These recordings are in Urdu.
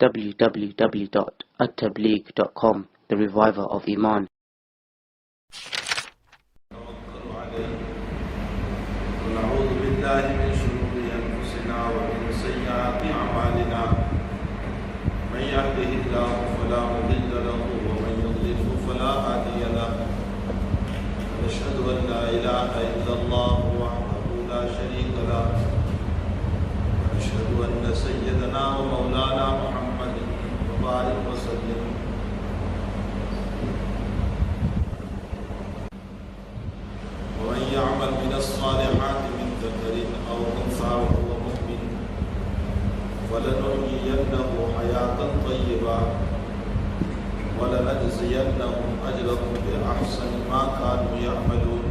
www.attableek.com, the reviver of Iman. ونعوذ بالله من شرور أنفسنا ومن سيئات أعمالنا من يهده الله فلا مضل له ومن يضلل فلا هادي له ونشهد أن لا إله إلا الله وحده لا شريك له ونشهد أن سيدنا ومولانا محمد وبارك وسلم ومن يعمل من الصالحات من ذكر أو أنثى وهو مؤمن فلنحيينه حياة طيبة ولنجزينهم أجرهم بأحسن ما كانوا يعملون.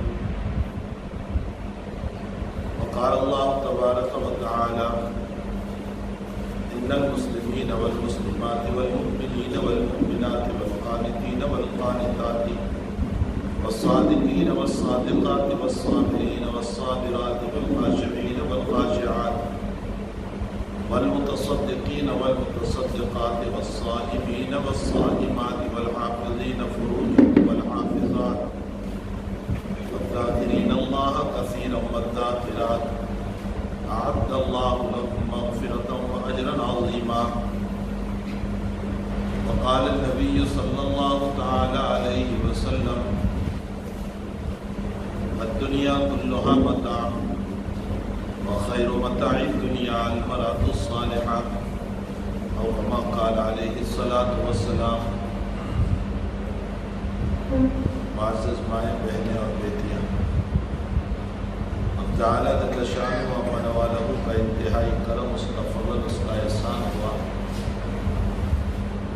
وقال الله تبارك وتعالى: إن المسلمين والمسلمات والمؤمنين والمؤمنات والقانتين والقانتات والصادقين والصادقات والصابرين والصابرات والخاشعين والخاشعات والمتصدقين والمتصدقات والصائمين والصائمات والحافظين فروجهم والحافظات والذاكرين الله كثيرا والذاكرات أعد الله لهم مغفرة وأجرا عظيما. وقال النبي صلى الله تعالى عليه وسلم: الدنيا كلها متاع وخير متاع الدنيا المرأة الصالحة، أو كما قال عليه الصلاة والسلام. معزز مائیں، بہنیں اور بیٹیاں، اب تعالیٰ جل شانہ و من والہ کا انتہائی کرم، اس کا فضل، اس کا احسان ہوا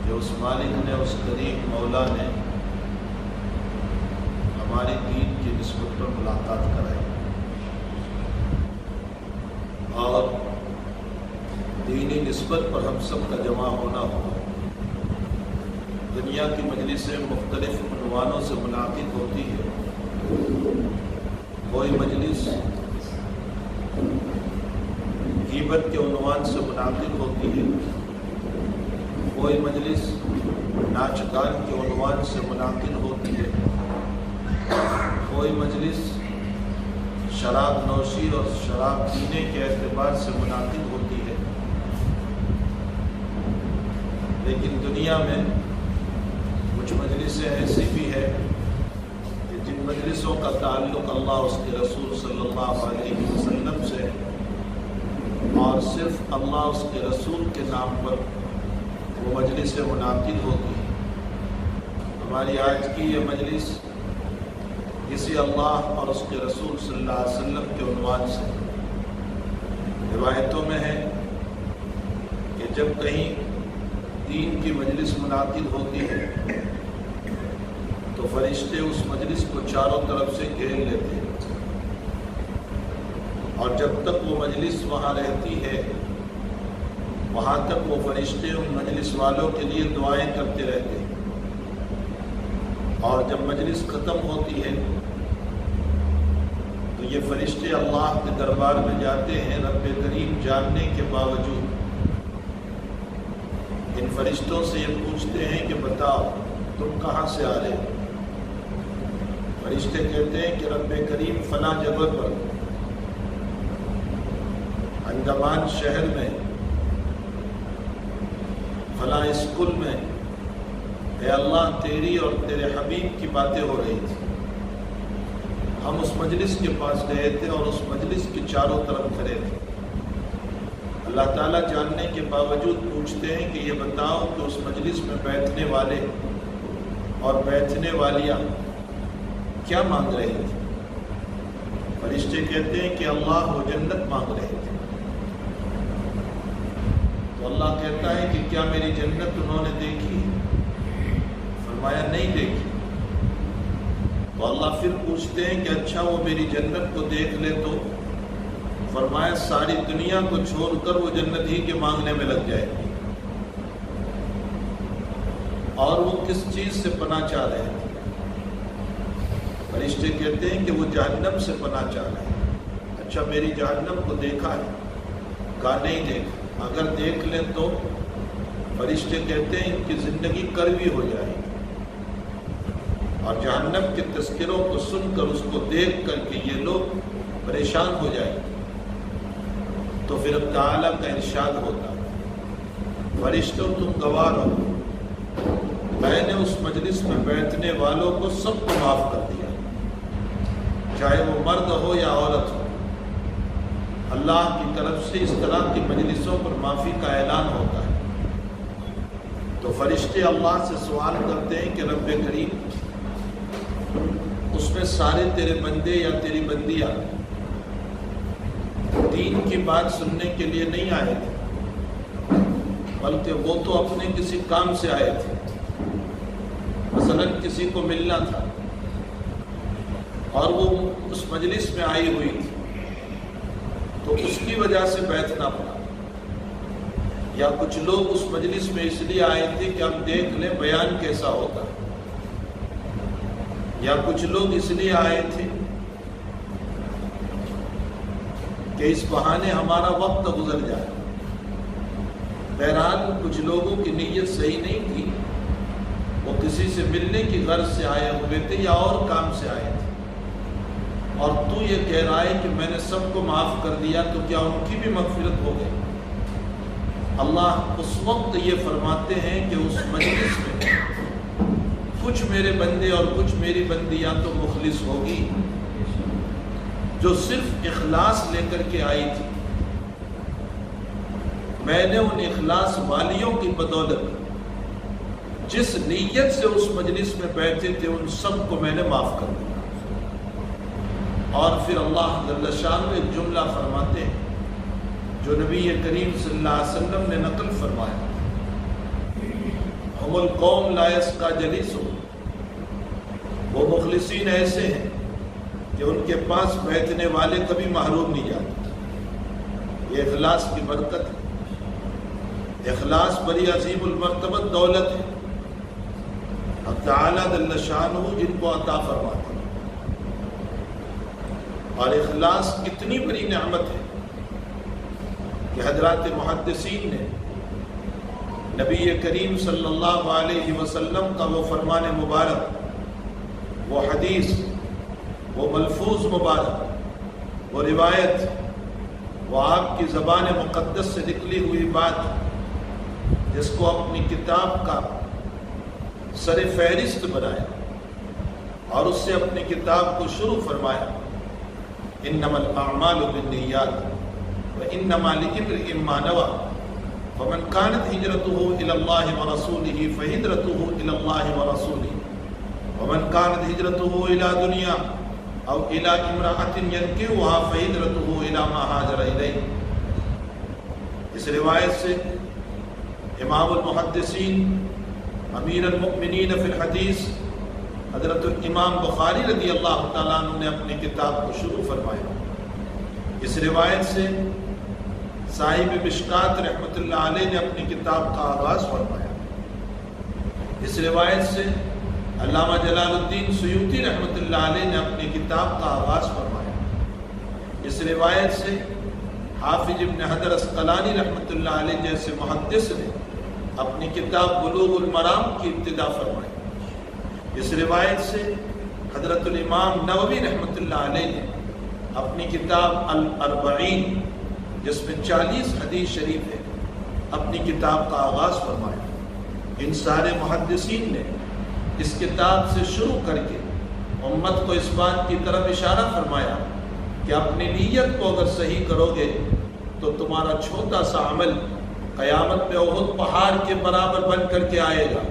کہ اس مالک نے، اس کریم مولا نے ہماری دین کی نسبت پر ملاقات کرائی اور دینی نسبت پر ہم سب کا جمع ہونا ہو. دنیا کی مجلسیں مختلف عنوانوں سے منعقد ہوتی ہے. کوئی مجلس غیبت کے عنوان سے منعقد ہوتی ہے، کوئی مجلس ناچ گان کے عنوان سے منعقد ہوتی ہے، کوئی مجلس شراب نوشی اور شراب پینے کے اعتبار سے منعقد ہوتی ہے. لیکن دنیا میں کچھ مجلسیں ایسی بھی ہیں کہ جن مجلسوں کا تعلق اللہ اس کے رسول صلی اللہ علیہ وسلم سے اور صرف اللہ اس کے رسول کے نام پر وہ مجلسیں منعقد ہوتی ہیں. ہماری آج کی یہ مجلس کسی اللہ اور اس کے رسول صلی اللہ علیہ وسلم کے عنوان سے روایتوں میں ہے کہ جب کہیں دین کی مجلس منعقد ہوتی ہے تو فرشتے اس مجلس کو چاروں طرف سے گھیر لیتے ہیں، اور جب تک وہ مجلس وہاں رہتی ہے وہاں تک وہ فرشتے ان مجلس والوں کے لیے دعائیں کرتے رہتے ہیں. اور جب مجلس ختم ہوتی ہے تو یہ فرشتے اللہ کے دربار میں جاتے ہیں، رب کریم جاننے کے باوجود ان فرشتوں سے یہ پوچھتے ہیں کہ بتاؤ تم کہاں سے آ رہے ہو؟ فرشتے کہتے ہیں کہ رب کریم فلاں جگہ پر انڈمان شہر میں فلاں اسکول میں اے اللہ تیری اور تیرے حبیب کی باتیں ہو رہی تھی، ہم اس مجلس کے پاس گئے تھے اور اس مجلس کے چاروں طرف کھڑے تھے. اللہ تعالیٰ جاننے کے باوجود پوچھتے ہیں کہ یہ بتاؤ کہ اس مجلس میں بیٹھنے والے اور بیٹھنے والیاں کیا مانگ رہے تھے؟ فرشتے کہتے ہیں کہ اللہ وہ جنت مانگ رہے تھے. تو اللہ کہتا ہے کہ کیا میری جنت انہوں نے دیکھی؟ فرمایا نہیں دیکھی. تو اللہ پھر پوچھتے ہیں کہ اچھا وہ میری جنت کو دیکھ لے تو؟ فرمایا ساری دنیا کو چھوڑ کر وہ جنت ہی کے مانگنے میں لگ جائے گی. اور وہ کس چیز سے پناہ چاہ رہے ہیں؟ فرشتے کہتے ہیں کہ وہ جہنم سے پناہ چاہ رہے ہیں. اچھا میری جہنم کو دیکھا ہے؟ کہا نہیں دیکھا. اگر دیکھ لیں تو فرشتے کہتے ہیں ان کی زندگی کڑوی ہو جائے گی، اور جہنم کے تذکروں کو سن کر، اس کو دیکھ کر کہ یہ لوگ پریشان ہو جائیں گے، تو پھر اب تعالیٰ کا ارشاد ہوتا ہے فرشتوں تم گواہ رہو، میں نے اس مجلس میں بیٹھنے والوں کو سب کو معاف کر دیا، چاہے وہ مرد ہو یا عورت ہو۔ اللہ کی طرف سے اس طرح کی مجلسوں پر معافی کا اعلان ہوتا ہے، تو فرشتے اللہ سے سوال کرتے ہیں کہ رب کریم، اس میں سارے تیرے بندے یا تیری بندیاں دین کی بات سننے کے لیے نہیں آئے تھے، بلکہ وہ تو اپنے کسی کام سے آئے تھے، مثلا کسی کو ملنا تھا اور وہ اس مجلس میں آئی ہوئی تھی، تو اس کی وجہ سے بیٹھنا پڑا، یا کچھ لوگ اس مجلس میں اس لیے آئے تھے کہ ہم دیکھ لیں بیان کیسا ہوتا ہے، یا کچھ لوگ اس لیے آئے تھے کہ اس بہانے ہمارا وقت گزر جائے۔ بہرحال کچھ لوگوں کی نیت صحیح نہیں تھی، وہ کسی سے ملنے کی غرض سے آئے ہوئے تھے یا اور کام سے آئے تھے، اور تو یہ کہہ رہا ہے کہ میں نے سب کو معاف کر دیا، تو کیا ان کی بھی مغفرت ہو گئی؟ اللہ اس وقت یہ فرماتے ہیں کہ اس مجلس میں کچھ میرے بندے اور کچھ میری بندیاں تو مخلص ہوگی، جو صرف اخلاص لے کر کے آئی تھی۔ میں نے ان اخلاص والیوں کی بدولت جس نیت سے اس مجلس میں بیٹھے تھے ان سب کو میں نے معاف کر دیا۔ اور پھر اللہ جل شانہ ایک جملہ فرماتے ہیں جو نبی کریم صلی اللہ علیہ وسلم نے نقل فرمایا، ہم القوم لا یسقی جلیسہم، وہ مخلصین ایسے ہیں کہ ان کے پاس بیٹھنے والے کبھی محروم نہیں جاتے۔ یہ اخلاص کی برکت ہے، اخلاص بڑی عظیم المرتبت دولت ہے، اب تعالیٰ جل شانہ جن کو عطا فرماتے ہیں، اور اخلاص اتنی بڑی نعمت ہے کہ حضرات محدثین نے نبی کریم صلی اللہ علیہ وسلم کا وہ فرمان مبارک، وہ حدیث، وہ ملفوظ مبارک، وہ روایت، وہ آپ کی زبان مقدس سے نکلی ہوئی بات، جس کو اپنی کتاب کا سر فہرست بنایا اور اس سے اپنی کتاب کو شروع فرمایا، انما الاعمال بالنیات وانما لامرئ ما نوى فمن كانت هجرته الى الله ورسوله فهجرته الى الله ورسوله ومن كانت هجرته الى دنيا او الى امرأة ينكحها فهجرته الى ما هاجر اليه۔ اس روایت سے امام المحدثین امیر المؤمنین فی الحدیث حضرت امام بخاری رضی اللہ تعالیٰ عنہ نے اپنی کتاب کو شروع فرمایا۔ اس روایت سے صاحب مشکات رحمۃ اللہ علیہ نے اپنی کتاب کا آغاز فرمایا۔ اس روایت سے علامہ جلال الدین سیوطی رحمۃ اللہ علیہ نے اپنی کتاب کا آغاز فرمایا۔ اس روایت سے حافظ ابن حجر عسقلانی رحمۃ اللہ علیہ جیسے محدث نے اپنی کتاب بلوغ المرام کی ابتدا فرمائی۔ اس روایت سے حضرت الامام نووی رحمۃ اللہ علیہ نے اپنی کتاب الاربعین جس میں 40 حدیث شریف ہے اپنی کتاب کا آغاز فرمایا۔ ان سارے محدثین نے اس کتاب سے شروع کر کے امت کو اس بات کی طرف اشارہ فرمایا کہ اپنی نیت کو اگر صحیح کرو گے تو تمہارا چھوٹا سا عمل قیامت میں احد پہاڑ کے برابر بن کر کے آئے گا،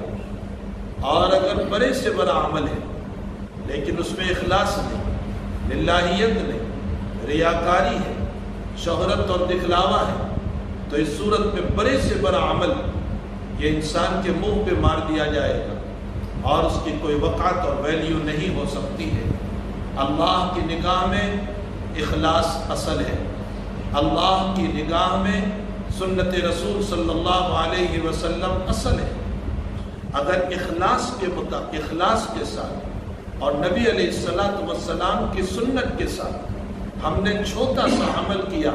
اور اگر بڑے سے بڑا عمل ہے لیکن اس میں اخلاص نہیں، للہیت نہیں، ریاکاری ہے، شہرت اور دکھلاوا ہے، تو اس صورت میں بڑے سے بڑا عمل یہ انسان کے منہ پہ مار دیا جائے گا اور اس کی کوئی وقعت اور ویلیو نہیں ہو سکتی ہے۔ اللہ کی نگاہ میں اخلاص اصل ہے، اللہ کی نگاہ میں سنت رسول صلی اللہ علیہ وسلم اصل ہے۔ اگر اخلاص کے ساتھ اور نبی علیہ السلام کی سنت کے ساتھ ہم نے چھوٹا سا عمل کیا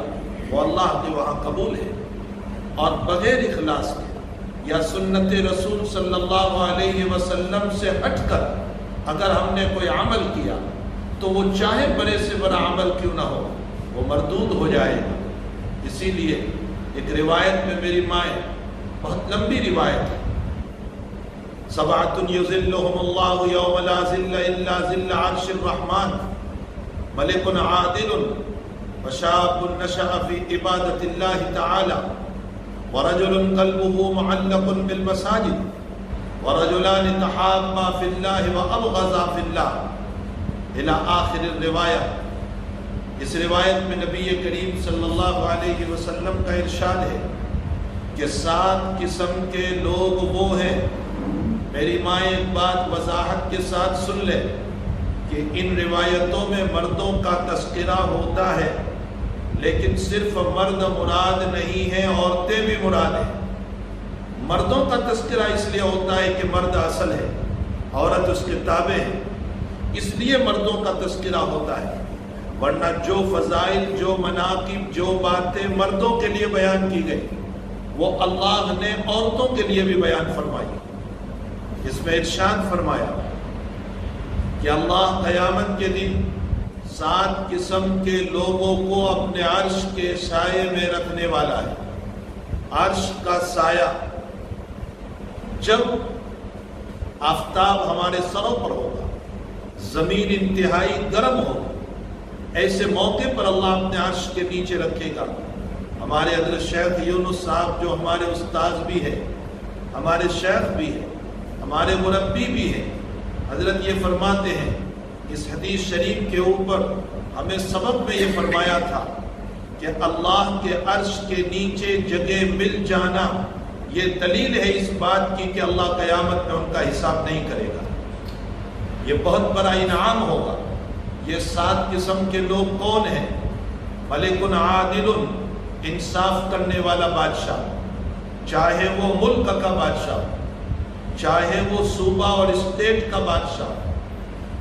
وہ اللہ کے وہاں قبول ہے، اور بغیر اخلاص کے یا سنت رسول صلی اللہ علیہ وسلم سے ہٹ کر اگر ہم نے کوئی عمل کیا تو وہ چاہے بڑے سے بڑا عمل کیوں نہ ہو وہ مردود ہو جائے گا۔ اسی لیے ایک روایت میں میری مائیں، بہت لمبی روایت ہے، سبعۃ یظلھم اللہ یوم لا ظل الا ظل عرش الرحمن، ملک عادل وشاب نشأ فی عبادۃ اللہ تعالی ورجل قلبه معلق بالمساجد ورجلان تحابا فی اللہ وابغضا فی اللہ الی آخر الروایہ۔ اس روایت میں نبی کریم صلی اللہ علیہ وسلم کا ارشاد ہے کہ 7 قسم کے لوگ وہ ہیں، میری ماں ایک بات وضاحت کے ساتھ سن لے کہ ان روایتوں میں مردوں کا تذکرہ ہوتا ہے، لیکن صرف مرد مراد نہیں ہے، عورتیں بھی مراد ہیں۔ مردوں کا تذکرہ اس لیے ہوتا ہے کہ مرد اصل ہے، عورت اس کے تابع ہے، اس لیے مردوں کا تذکرہ ہوتا ہے، ورنہ جو فضائل، جو مناقب، جو باتیں مردوں کے لیے بیان کی گئی وہ اللہ نے عورتوں کے لیے بھی بیان فرمائی۔ اس میں ارشاد فرمایا کہ اللہ قیامت کے دن 7 قسم کے لوگوں کو اپنے عرش کے سائے میں رکھنے والا ہے۔ عرش کا سایہ جب آفتاب ہمارے سروں پر ہوگا، زمین انتہائی گرم ہوگی، ایسے موقع پر اللہ اپنے عرش کے نیچے رکھے گا۔ ہمارے حضرت شیخ یونس صاحب جو ہمارے استاذ بھی ہیں، ہمارے شیخ بھی ہیں، ہمارے مربی بھی ہیں، حضرت یہ فرماتے ہیں، اس حدیث شریف کے اوپر ہمیں سبق میں یہ فرمایا تھا کہ اللہ کے عرش کے نیچے جگہ مل جانا یہ دلیل ہے اس بات کی کہ اللہ قیامت میں ان کا حساب نہیں کرے گا، یہ بہت بڑا انعام ہوگا۔ یہ 7 قسم کے لوگ کون ہیں؟ ملک عادل، انصاف کرنے والا بادشاہ، چاہے وہ ملک کا بادشاہ، چاہے وہ صوبہ اور اسٹیٹ کا بادشاہ،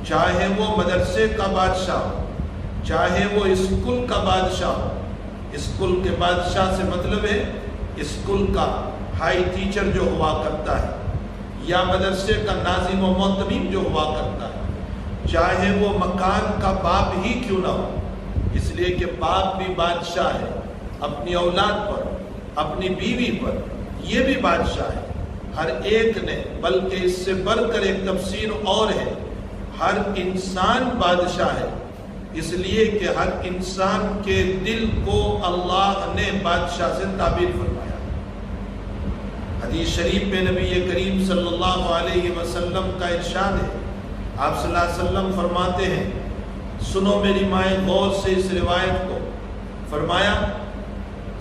چاہے وہ مدرسے کا بادشاہ، چاہے وہ اسکول کا بادشاہ۔ اسکول کے بادشاہ سے مطلب ہے اسکول کا ہائی ٹیچر جو ہوا کرتا ہے، یا مدرسے کا ناظم و معتمم جو ہوا کرتا ہے، چاہے وہ مکان کا باپ ہی کیوں نہ ہو، اس لیے کہ باپ بھی بادشاہ ہے اپنی اولاد پر، اپنی بیوی پر، یہ بھی بادشاہ ہے۔ ہر ایک نے، بلکہ اس سے بڑھ کر ایک تفسیر اور ہے، ہر انسان بادشاہ ہے، اس لیے کہ ہر انسان کے دل کو اللہ نے بادشاہ سے تعبیر فرمایا۔ حدیث شریف میں نبی کریم صلی اللہ علیہ وسلم کا ارشاد ہے، آپ صلی اللہ علیہ وسلم فرماتے ہیں، سنو میری مائیں غور سے اس روایت کو، فرمایا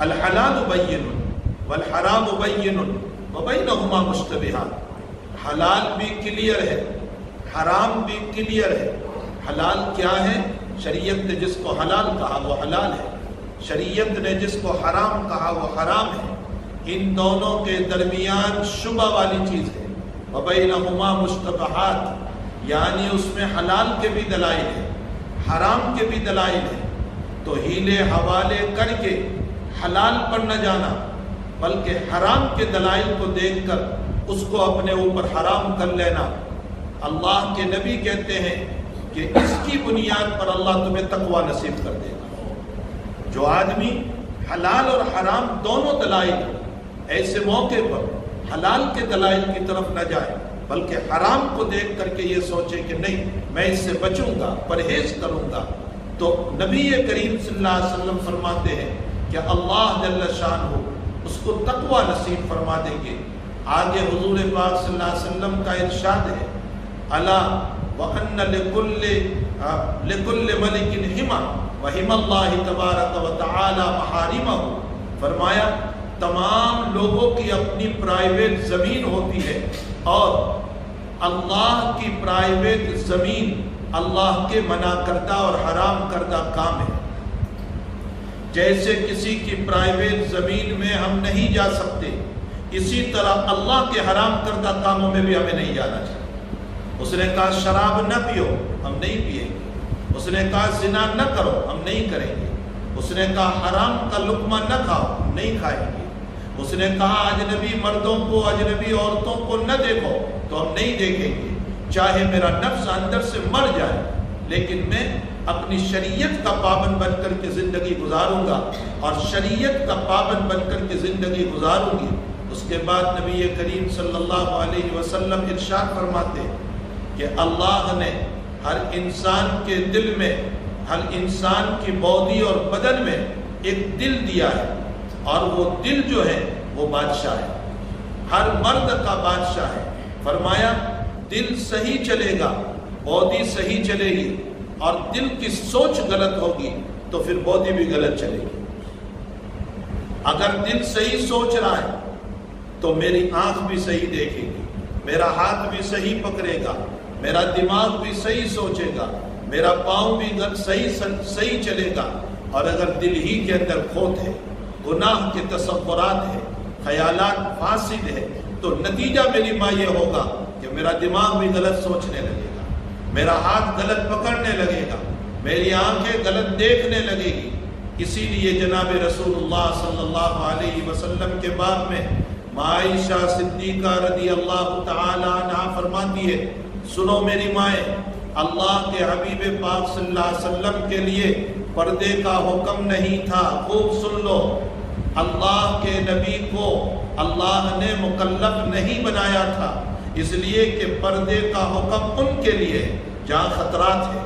الحلال بین والحرام بین وبینہما مشتبہات، حلال بھی کلیئر ہے، حرام بھی کلیئر ہے۔ حلال کیا ہے؟ شریعت نے جس کو حلال کہا وہ حلال ہے، شریعت نے جس کو حرام کہا وہ حرام ہے۔ ان دونوں کے درمیان شبہ والی چیز ہے، وبینہما مشتبہات، یعنی اس میں حلال کے بھی دلائل ہیں، حرام کے بھی دلائل ہیں۔ تو ہیلے حوالے کر کے حلال پر نہ جانا، بلکہ حرام کے دلائل کو دیکھ کر اس کو اپنے اوپر حرام کر لینا۔ اللہ کے نبی کہتے ہیں کہ اس کی بنیاد پر اللہ تمہیں تقوی نصیب کر دے گا۔ جو آدمی حلال اور حرام دونوں دلائل ایسے موقع پر حلال کے دلائل کی طرف نہ جائے، بلکہ حرام کو دیکھ کر کے یہ سوچے کہ نہیں میں اس سے بچوں گا، پرہیز کروں گا، تو نبی کریم صلی اللہ علیہ وسلم فرماتے ہیں کہ اللہ جل شانہ اس کو تقوی نصیب فرما دیں گے۔ آگے حضور پاک صلی اللہ علیہ وسلم کا ارشاد ہے، الا وان لکل ملک حما وحم اللہ تبارک و تعالی محارمہ، فرمایا تمام لوگوں کی اپنی پرائیویٹ زمین ہوتی ہے، اور اللہ کی پرائیویٹ زمین اللہ کے منع کردہ اور حرام کردہ کام ہے۔ جیسے کسی کی پرائیویٹ زمین میں ہم نہیں جا سکتے، اسی طرح اللہ کے حرام کردہ کاموں میں بھی ہمیں نہیں جانا چاہیے۔ اس نے کہا شراب نہ پیو، ہم نہیں پیئیں گے۔ اس نے کہا زنا نہ کرو، ہم نہیں کریں گے۔ اس نے کہا حرام کا لقمہ نہ کھاؤ، ہم نہیں کھائیں گے۔ اس نے کہا اجنبی مردوں کو اجنبی عورتوں کو نہ دیکھو، تو ہم نہیں دیکھیں گے، چاہے میرا نفس اندر سے مر جائے لیکن میں اپنی شریعت کا پابند بن کر کے زندگی گزاروں گا اور شریعت کا پابند بن کر کے زندگی گزاروں گی۔ اس کے بعد نبی کریم صلی اللہ علیہ وسلم ارشاد فرماتے کہ اللہ نے ہر انسان کے دل میں، ہر انسان کی باڈی اور بدن میں ایک دل دیا ہے، اور وہ دل جو ہے وہ بادشاہ ہے، ہر مرد کا بادشاہ ہے۔ فرمایا دل صحیح چلے گا، باڈی صحیح چلے گی، اور دل کی سوچ غلط ہوگی تو پھر باڈی بھی غلط چلے گی۔ اگر دل صحیح سوچ رہا ہے تو میری آنکھ بھی صحیح دیکھے گی، میرا ہاتھ بھی صحیح پکڑے گا، میرا دماغ بھی صحیح سوچے گا، میرا پاؤں بھی صحیح چلے گا۔ اور اگر دل ہی کے اندر کھوٹ ہے، گناہ کے تصورات ہے، خیالات فاسد ہے، تو نتیجہ میری ماں یہ ہوگا کہ میرا دماغ بھی غلط سوچنے لگے گا، میرا ہاتھ غلط پکڑنے لگے گا، میری آنکھیں غلط دیکھنے لگے گی۔ اسی لیے جناب رسول اللہ صلی اللہ علیہ وسلم کے باب میں عائشہ صدیقہ رضی اللہ تعالی عنہا فرماتی ہے، سنو میری مائیں، اللہ کے حبیب پاک صلی اللہ علیہ وسلم کے لیے پردے کا حکم نہیں تھا۔ خوب سن لو، اللہ کے نبی کو اللہ نے مکلف نہیں بنایا تھا، اس لیے کہ پردے کا حکم ان کے لیے جہاں خطرات ہیں،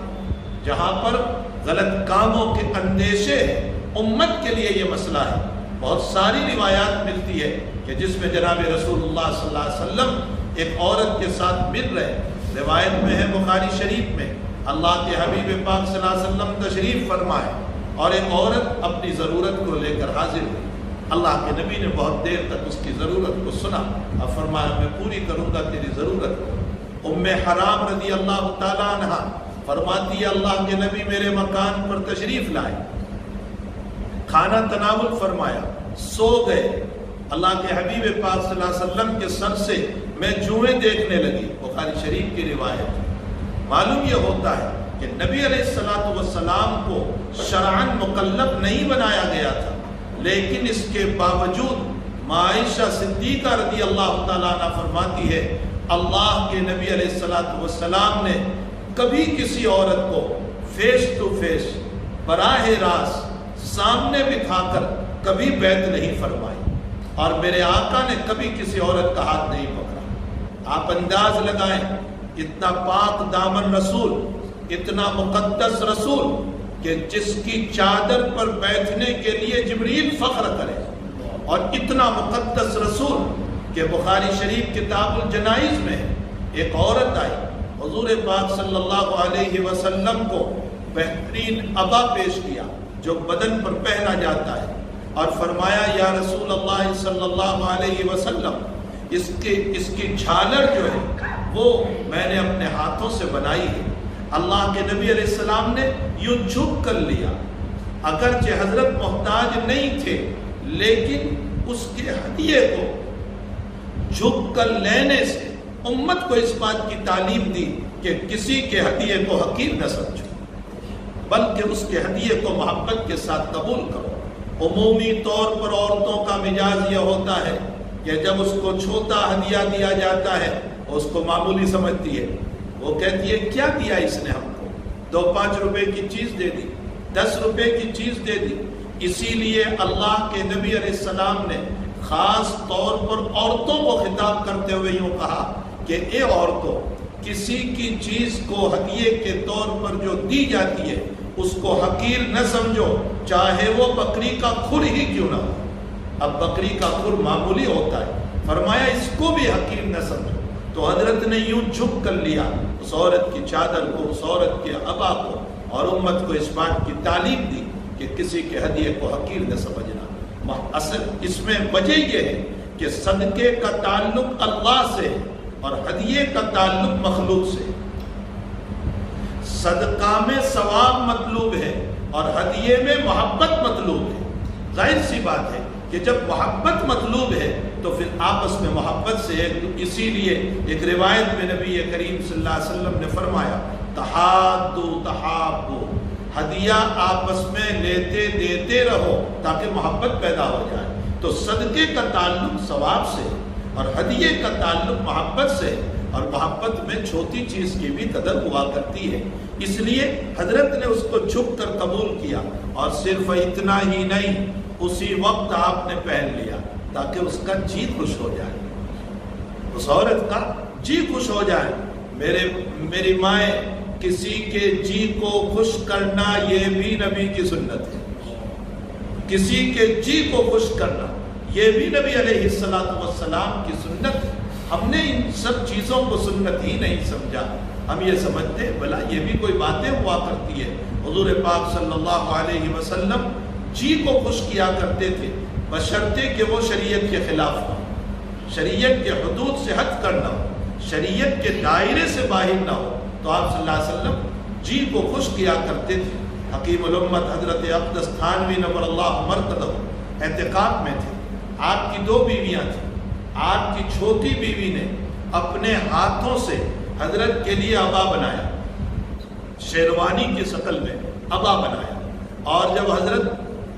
جہاں پر غلط کاموں کے اندیشے ہیں، امت کے لیے یہ مسئلہ ہے۔ بہت ساری روایات ملتی ہے کہ جس میں جناب رسول اللہ صلی اللہ علیہ وسلم ایک عورت کے ساتھ مل رہے، روایت میں ہے بخاری شریف میں، اللہ کے حبیب پاک صلی اللہ علیہ وسلم تشریف فرمائے اور ایک عورت اپنی ضرورت کو لے کر حاضر ہوئی۔ اللہ کے نبی نے بہت دیر تک اس کی ضرورت کو سنا اور فرمایا میں پوری کروں گا تیری ضرورت کو۔ ام حرام رضی اللہ تعالیٰ عنہ فرماتی ہے اللہ کے نبی میرے مکان پر تشریف لائے، کھانا تناول فرمایا، سو گئے۔ اللہ کے حبیب پاک صلی اللہ علیہ وسلم کے سر سے میں جوئیں دیکھنے لگی، بخاری شریف کی روایت۔ معلوم یہ ہوتا ہے کہ نبی علیہ السلام کو شرعاً مکلف نہیں بنایا گیا تھا، لیکن اس کے باوجود عائشہ صدیقہ رضی اللہ تعالیٰ عنہ فرماتی ہے اللہ کے نبی علیہ السلام نے کبھی کسی عورت کو فیس ٹو فیس براہ راست سامنے بٹھا کر کبھی بیعت نہیں فرمائی، اور میرے آقا نے کبھی کسی عورت کا ہاتھ نہیں پکڑا۔ آپ انداز لگائیں، اتنا پاک دامن رسول، اتنا مقدس رسول کہ جس کی چادر پر بیٹھنے کے لیے جبریل فخر کرے، اور اتنا مقدس رسول کہ بخاری شریف کتاب الجنائز میں ایک عورت آئی، حضور پاک صلی اللہ علیہ وسلم کو بہترین عبا پیش کیا جو بدن پر پہنا جاتا ہے، اور فرمایا یا رسول اللہ صلی اللہ علیہ وسلم اس کی جھالر جو ہے وہ میں نے اپنے ہاتھوں سے بنائی ہے۔ اللہ کے نبی علیہ السلام نے یوں جھک کر لیا، اگرچہ حضرت محتاج نہیں تھے لیکن اس کے ہدیے کو جھک کر لینے سے امت کو اس بات کی تعلیم دی کہ کسی کے ہدیے کو حقیر نہ سمجھو، بلکہ اس کے ہدیے کو محبت کے ساتھ قبول کرو۔ عمومی طور پر عورتوں کا مزاج یہ ہوتا ہے کہ جب اس کو چھوٹا ہدیہ دیا جاتا ہے اس کو معمولی سمجھتی ہے، وہ کہتی ہے کیا دیا اس نے ہم کو، 2-5 روپے کی چیز دے دی، 10 روپے کی چیز دے دی۔ اسی لیے اللہ کے نبی علیہ السلام نے خاص طور پر عورتوں کو خطاب کرتے ہوئے یوں کہا کہ اے عورتوں، کسی کی چیز کو ہدیے کے طور پر جو دی جاتی ہے اس کو حقیر نہ سمجھو، چاہے وہ بکری کا کھر ہی کیوں نہ ہو۔ اب بکری کا کھر معمولی ہوتا ہے، فرمایا اس کو بھی حقیر نہ سمجھو۔ تو حضرت نے یوں جھک کر لیا اس عورت کی چادر کو، اس عورت کے عبا کو، اور امت کو اس بات کی تعلیم دی کہ کسی کے ہدیے کو حقیر نہ سمجھنا۔ اصل اس میں وجہ یہ ہے کہ صدقے کا تعلق اللہ سے اور ہدیے کا تعلق مخلوق سے۔ صدقہ میں ثواب مطلوب ہے اور ہدیے میں محبت مطلوب ہے۔ ظاہر سی بات ہے کہ جب محبت مطلوب ہے تو پھر آپس میں محبت سے اسی لیے ایک روایت میں نبی کریم صلی اللہ علیہ وسلم نے فرمایا تحادو تحابو، ہدیہ آپس میں لیتے دیتے رہو تاکہ محبت پیدا ہو جائے۔ تو صدقے کا تعلق ثواب سے اور ہدیے کا تعلق محبت سے، اور محبت میں چھوٹی چیز کی بھی قدر ہوا کرتی ہے۔ اس لیے حضرت نے اس کو جھک کر قبول کیا، اور صرف اتنا ہی نہیں، اسی وقت آپ نے پہن لیا تاکہ اس کا جی خوش ہو جائے، اس عورت کا جی خوش ہو جائے۔ میری مائیں، کسی کے جی کو خوش کرنا یہ بھی نبی کی سنت ہے، کسی کے جی کو خوش کرنا یہ بھی نبی علیہ السلام کی سنت ہے۔ ہم نے ان سب چیزوں کو سنت ہی نہیں سمجھا، ہم یہ سمجھتے بھلا یہ بھی کوئی باتیں ہوا کرتی ہے۔ حضور پاک صلی اللہ علیہ وسلم جی کو خوش کیا کرتے تھے، بشرطے کہ وہ شریعت کے خلاف نہ ہو، شریعت کے حدود سے ہٹ کر نہ ہو، شریعت کے دائرے سے باہر نہ ہو، تو آپ صلی اللہ علیہ وسلم جی کو خوش کیا کرتے تھے۔ حکیم الامت حضرت اقدس تھانوی نور اللہ مرقدہ اعتکاف میں تھے، آپ کی 2 بیویاں تھیں، آپ کی چھوٹی بیوی نے اپنے ہاتھوں سے حضرت کے لیے عبا بنایا، شیروانی کی شکل میں عبا بنایا، اور جب حضرت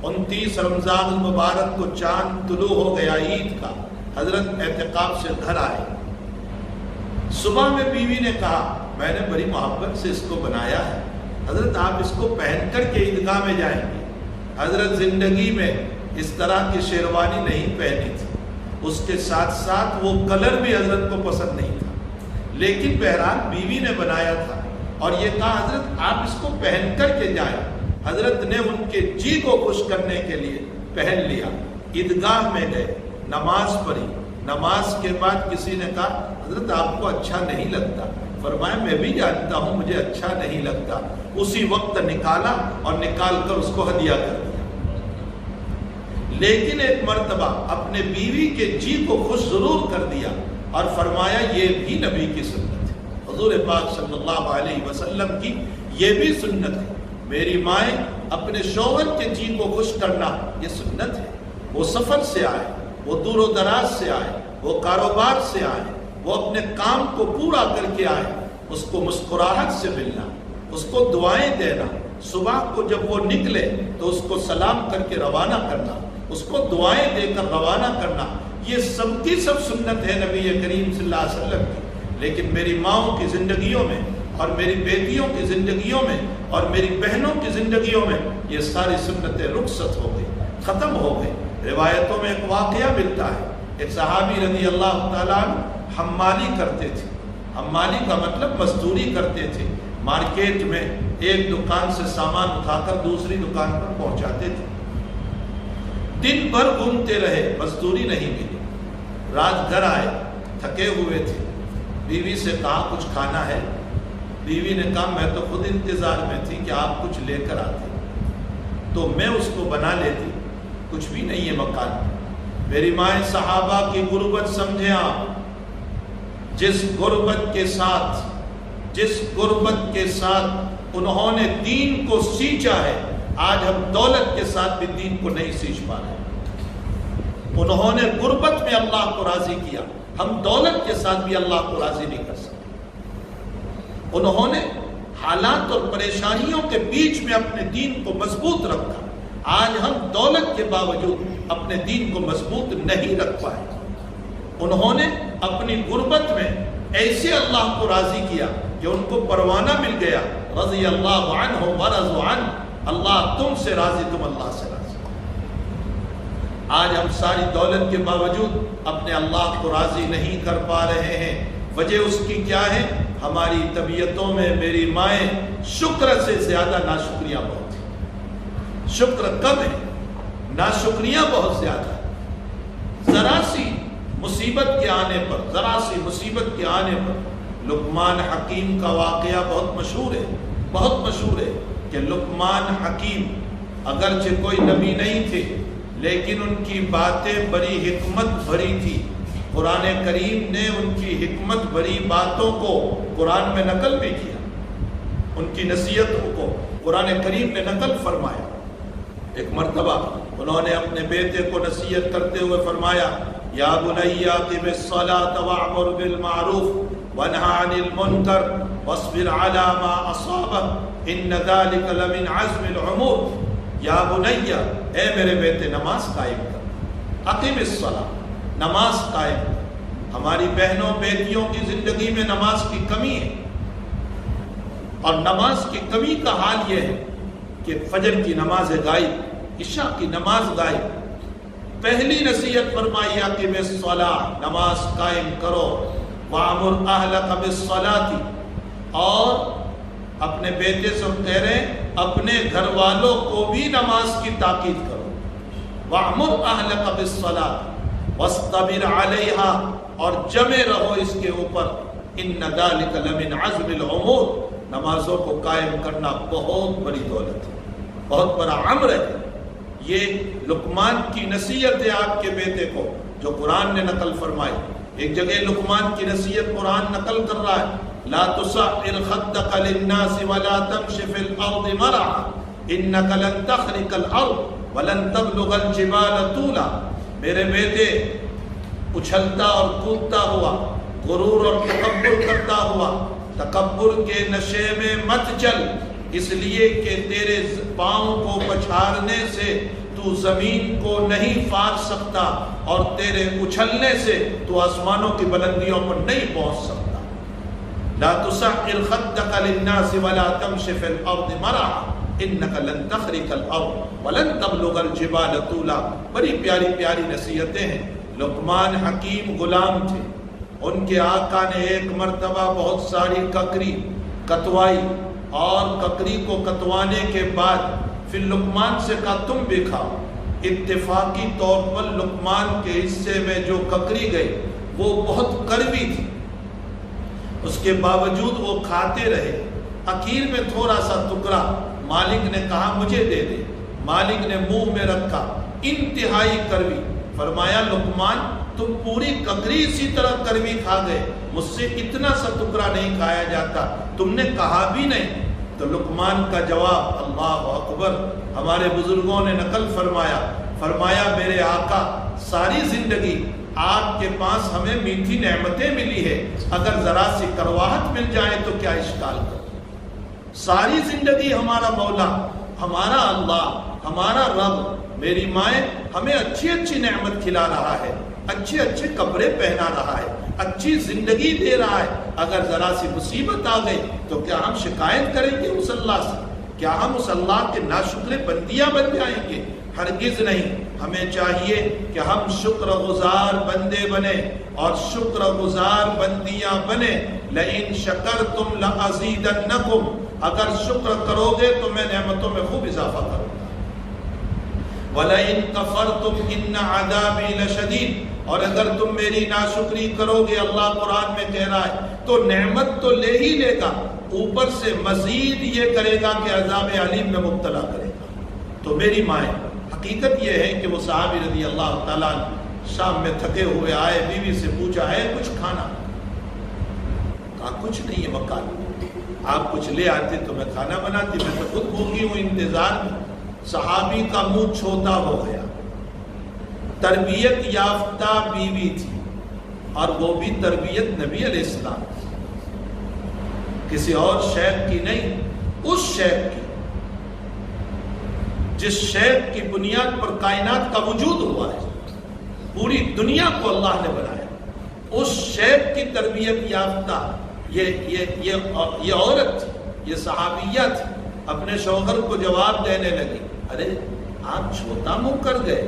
29 رمضان المبارک کو چاند طلوع ہو گیا عید کا، حضرت اعتکاف سے گھر آئے، صبح میں بیوی نے کہا میں نے بڑی محبت سے اس کو بنایا ہے، حضرت آپ اس کو پہن کر کے عیدگاہ میں جائیں گے۔ حضرت زندگی میں اس طرح کی شیروانی نہیں پہنی تھی، اس کے ساتھ ساتھ وہ کلر بھی حضرت کو پسند نہیں تھا، لیکن بہرحال بیوی نے بنایا تھا، اور یہ کہا حضرت آپ اس کو پہن کر کے جائیں۔ حضرت نے ان کے جی کو خوش کرنے کے لیے پہن لیا، عیدگاہ میں گئے، نماز پڑھی، نماز کے بعد کسی نے کہا حضرت آپ کو اچھا نہیں لگتا، فرمایا میں بھی جانتا ہوں مجھے اچھا نہیں لگتا، اسی وقت نکالا اور نکال کر اس کو ہدیہ کر دیا۔ لیکن ایک مرتبہ اپنے بیوی کے جی کو خوش ضرور کر دیا، اور فرمایا یہ بھی نبی کی سنت ہے، حضور پاک صلی اللہ علیہ وسلم کی یہ بھی سنت ہے۔ میری مائیں اپنے شوہر کے جی کو خوش کرنا یہ سنت ہے، وہ سفر سے آئے، وہ دور و دراز سے آئے، وہ کاروبار سے آئے، وہ اپنے کام کو پورا کر کے آئے، اس کو مسکراہٹ سے ملنا، اس کو دعائیں دینا، صبح کو جب وہ نکلے تو اس کو سلام کر کے روانہ کرنا، اس کو دعائیں دے کر روانہ کرنا، یہ سب کی سب سنت ہے نبی کریم صلی اللہ علیہ وسلم کی۔ لیکن میری ماؤں کی زندگیوں میں اور میری بیٹیوں کی زندگیوں میں اور میری بہنوں کی زندگیوں میں یہ ساری سنتیں رخصت ہو گئی، ختم ہو گئی۔ روایتوں میں ایک واقعہ ملتا ہے، ایک صحابی رضی اللہ تعالیٰ عنہ حمالی کرتے تھے، حمالی کا مطلب مزدوری کرتے تھے، مارکیٹ میں ایک دکان سے سامان اٹھا کر دوسری دکان پر پہنچاتے تھے، دن بھر گھومتے رہے، مزدوری نہیں ملی، رات گھر آئے، تھکے ہوئے تھے، بیوی سے کہا کچھ کھانا ہے؟ بیوی نے کہا میں تو خود انتظار میں تھی کہ آپ کچھ لے کر آتے تو میں اس کو بنا لیتی، کچھ بھی نہیں ہے مکان میں۔ میری مائیں صحابہ کی غربت سمجھیں آپ، جس غربت کے ساتھ انہوں نے دین کو سینچا ہے، آج ہم دولت کے ساتھ بھی دین کو نہیں سینچ پا رہے۔ انہوں نے غربت میں اللہ کو راضی کیا، ہم دولت کے ساتھ بھی اللہ کو راضی نہیں کر سکتے۔ انہوں نے حالات اور پریشانیوں کے بیچ میں اپنے دین کو مضبوط رکھا، آج ہم دولت کے باوجود اپنے دین کو مضبوط نہیں رکھ پائے۔ انہوں نے اپنی غربت میں ایسے اللہ کو راضی کیا کہ ان کو پروانہ مل گیا، رضی اللہ عنہ ورضوا عنہ، اللہ تم سے راضی، تم اللہ سے راضی۔ آج ہم ساری دولت کے باوجود اپنے اللہ کو راضی نہیں کر پا رہے ہیں، وجہ اس کی کیا ہے؟ ہماری طبیعتوں میں میری مائیں شکر سے زیادہ ناشکریاں بہت ہیں، شکر کم ہے، ناشکریاں بہت زیادہ ہے۔ ذرا سی مصیبت کے آنے پر لقمان حکیم کا واقعہ بہت مشہور ہے کہ لقمان حکیم اگرچہ کوئی نبی نہیں تھے، لیکن ان کی باتیں بڑی حکمت بھری تھی۔ قرآن کریم نے ان کی حکمت بھری باتوں کو قرآن میں نقل بھی کیا، ان کی نصیحتوں کو قرآن کریم نے نقل فرمایا۔ ایک مرتبہ انہوں نے اپنے بیٹے کو نصیحت کرتے ہوئے فرمایا، یا بنی اقم الصلاۃ وأمر بالمعروف وانہی عن المنکر واصبر علی ما اصابک ان ذلک لمن عزم الامور۔ یا بنی، اے میرے بیٹے نماز قائم کر، اقیم الصلاۃ، نماز قائم کر۔ ہماری بہنوں بیٹیوں کی زندگی میں نماز کی کمی ہے، اور نماز کی کمی کا حال یہ ہے کہ فجر کی نماز غائب، عشاء کی نماز غائب۔ پہلی نصیحت فرمائی اقیم الصلاۃ، نماز قائم کرو، وَأَمُرْ أَهْلَكَ بِالصَّلَاةِ، اور اپنے بیٹے سے کہہ رہے ہیں اپنے گھر والوں کو بھی نماز کی تاکید کرو۔ وَأَمُرْ أَهْلَكَ بِالصَّلَاةِ وَاسْتَبِرْ عَلَيْهَا، اور جمے رہو اس کے اوپر، إِنَّ ذَلِكَ لَمِنْ عَزْمِ الْأُمُورِ، نمازوں کو قائم کرنا بہت بڑی دولت ہے، بہت بڑا امر ہے۔ یہ لقمان کی نصیحت ہے آپ کے بیٹے کو، جو قرآن نے نقل فرمائی۔ ایک جگہ لقمان کی نصیحت قرآن نقل کر رہا ہے، لا تصعر خدك للناس ولا تمش في الارض مرحا انك لن تخرق الارض ولن تبلغ الجبال طولا۔ میرے بیٹے اچھلتا اور کودتا ہوا، غرور اور تکبر کرتا ہوا، تکبر کے نشے میں مت چل، اس لیے کہ تیرے پاؤں کو پچھاڑنے سے تو زمین کو نہیں پار سکتا، اور تیرے اچھلنے سے تو آسمانوں کی بلندیوں پر نہیں پہنچ سکتا۔ لا تسعر خدك للناس ولا تمش في الارض مرحا انك لن تخرق الارض ولن تبلغ الجبال طولا۔ بڑی پیاری پیاری نصیحتیں ہیں۔ لقمان حکیم غلام تھے، ان کے آقا نے ایک مرتبہ بہت ساری ککری کتوائی، اور ککری کو کتوانے کے بعد پھر لقمان سے کہا تم بھی کھاؤ۔ اتفاقی طور پر لقمان کے حصے میں جو ککری گئی وہ بہت کڑوی تھی، اس کے باوجود وہ کھاتے رہے۔ اخیر میں تھوڑا سا ٹکڑا مالک نے کہا مجھے دے دے، مالک نے منہ میں رکھا، انتہائی کڑوی۔ فرمایا لقمان تم پوری ککری اسی طرح کڑوی کھا گئے، مجھ سے اتنا سا ٹکڑا نہیں کھایا جاتا، تم نے کہا بھی نہیں۔ تو لقمان کا جواب، اللہ اکبر، ہمارے بزرگوں نے نقل فرمایا میرے آقا ساری زندگی آپ کے پاس ہمیں میٹھی نعمتیں ملی ہے، اگر ذرا سی کرواہٹ مل جائے تو کیا اشکال کر۔ ساری زندگی ہمارا مولا، ہمارا اللہ، ہمارا رب، میری مائیں ہمیں اچھی اچھی نعمت کھلا رہا ہے، اچھے اچھے کپڑے پہنا رہا ہے، اچھی زندگی دے رہا ہے، اگر ذرا سی مصیبت آ گئی تو کیا ہم شکایت کریں گے اس اللہ سے؟ کیا ہم اس اللہ کے ناشکر بندیاں بن جائیں گے؟ ہرگز نہیں۔ ہمیں چاہیے کہ ہم شکر گزار بندے بنے اور شکر گزار بندیاں بنے۔ لئن شکرتم لازیدنکم، اگر شکر کرو گے تو میں نعمتوں میں خوب اضافہ کروں گا۔ وَلَئِن كَفَرْتُمْ إِنَّ عَذَابِي لَشَدِيدٌ، اور اگر تم میری ناشکری کرو گے، اللہ قرآن میں کہہ رہا ہے، تو نعمت تو لے ہی لے گا، اوپر سے مزید یہ کرے گا کہ عذاب علیم میں مبتلا کرے گا۔ تو میری مائیں، حقیقت یہ ہے کہ وہ صحابی رضی اللہ تعالیٰ شام میں تھکے ہوئے آئے، بیوی سے پوچھا ہے کچھ کھانا؟ کہا کچھ نہیں ہے مکان، آپ کچھ لے آتے تو میں کھانا بناتی، میں تو خود بھوکی ہوں انتظار میں۔ صحابی کا منہ چھوٹا ہو گیا۔ تربیت یافتہ بیوی تھی، اور وہ بھی تربیت نبی علیہ السلام کی، کسی اور شیخ کی نہیں، اس شیخ کی جس شیخ کی بنیاد پر کائنات کا وجود ہوا ہے، پوری دنیا کو اللہ نے بنایا، اس شیخ کی تربیت یافتہ یہ عورت تھی، یہ صحابیہ تھی۔ اپنے شوہر کو جواب دینے لگی، ارے آپ چھوٹا منہ کر گئے،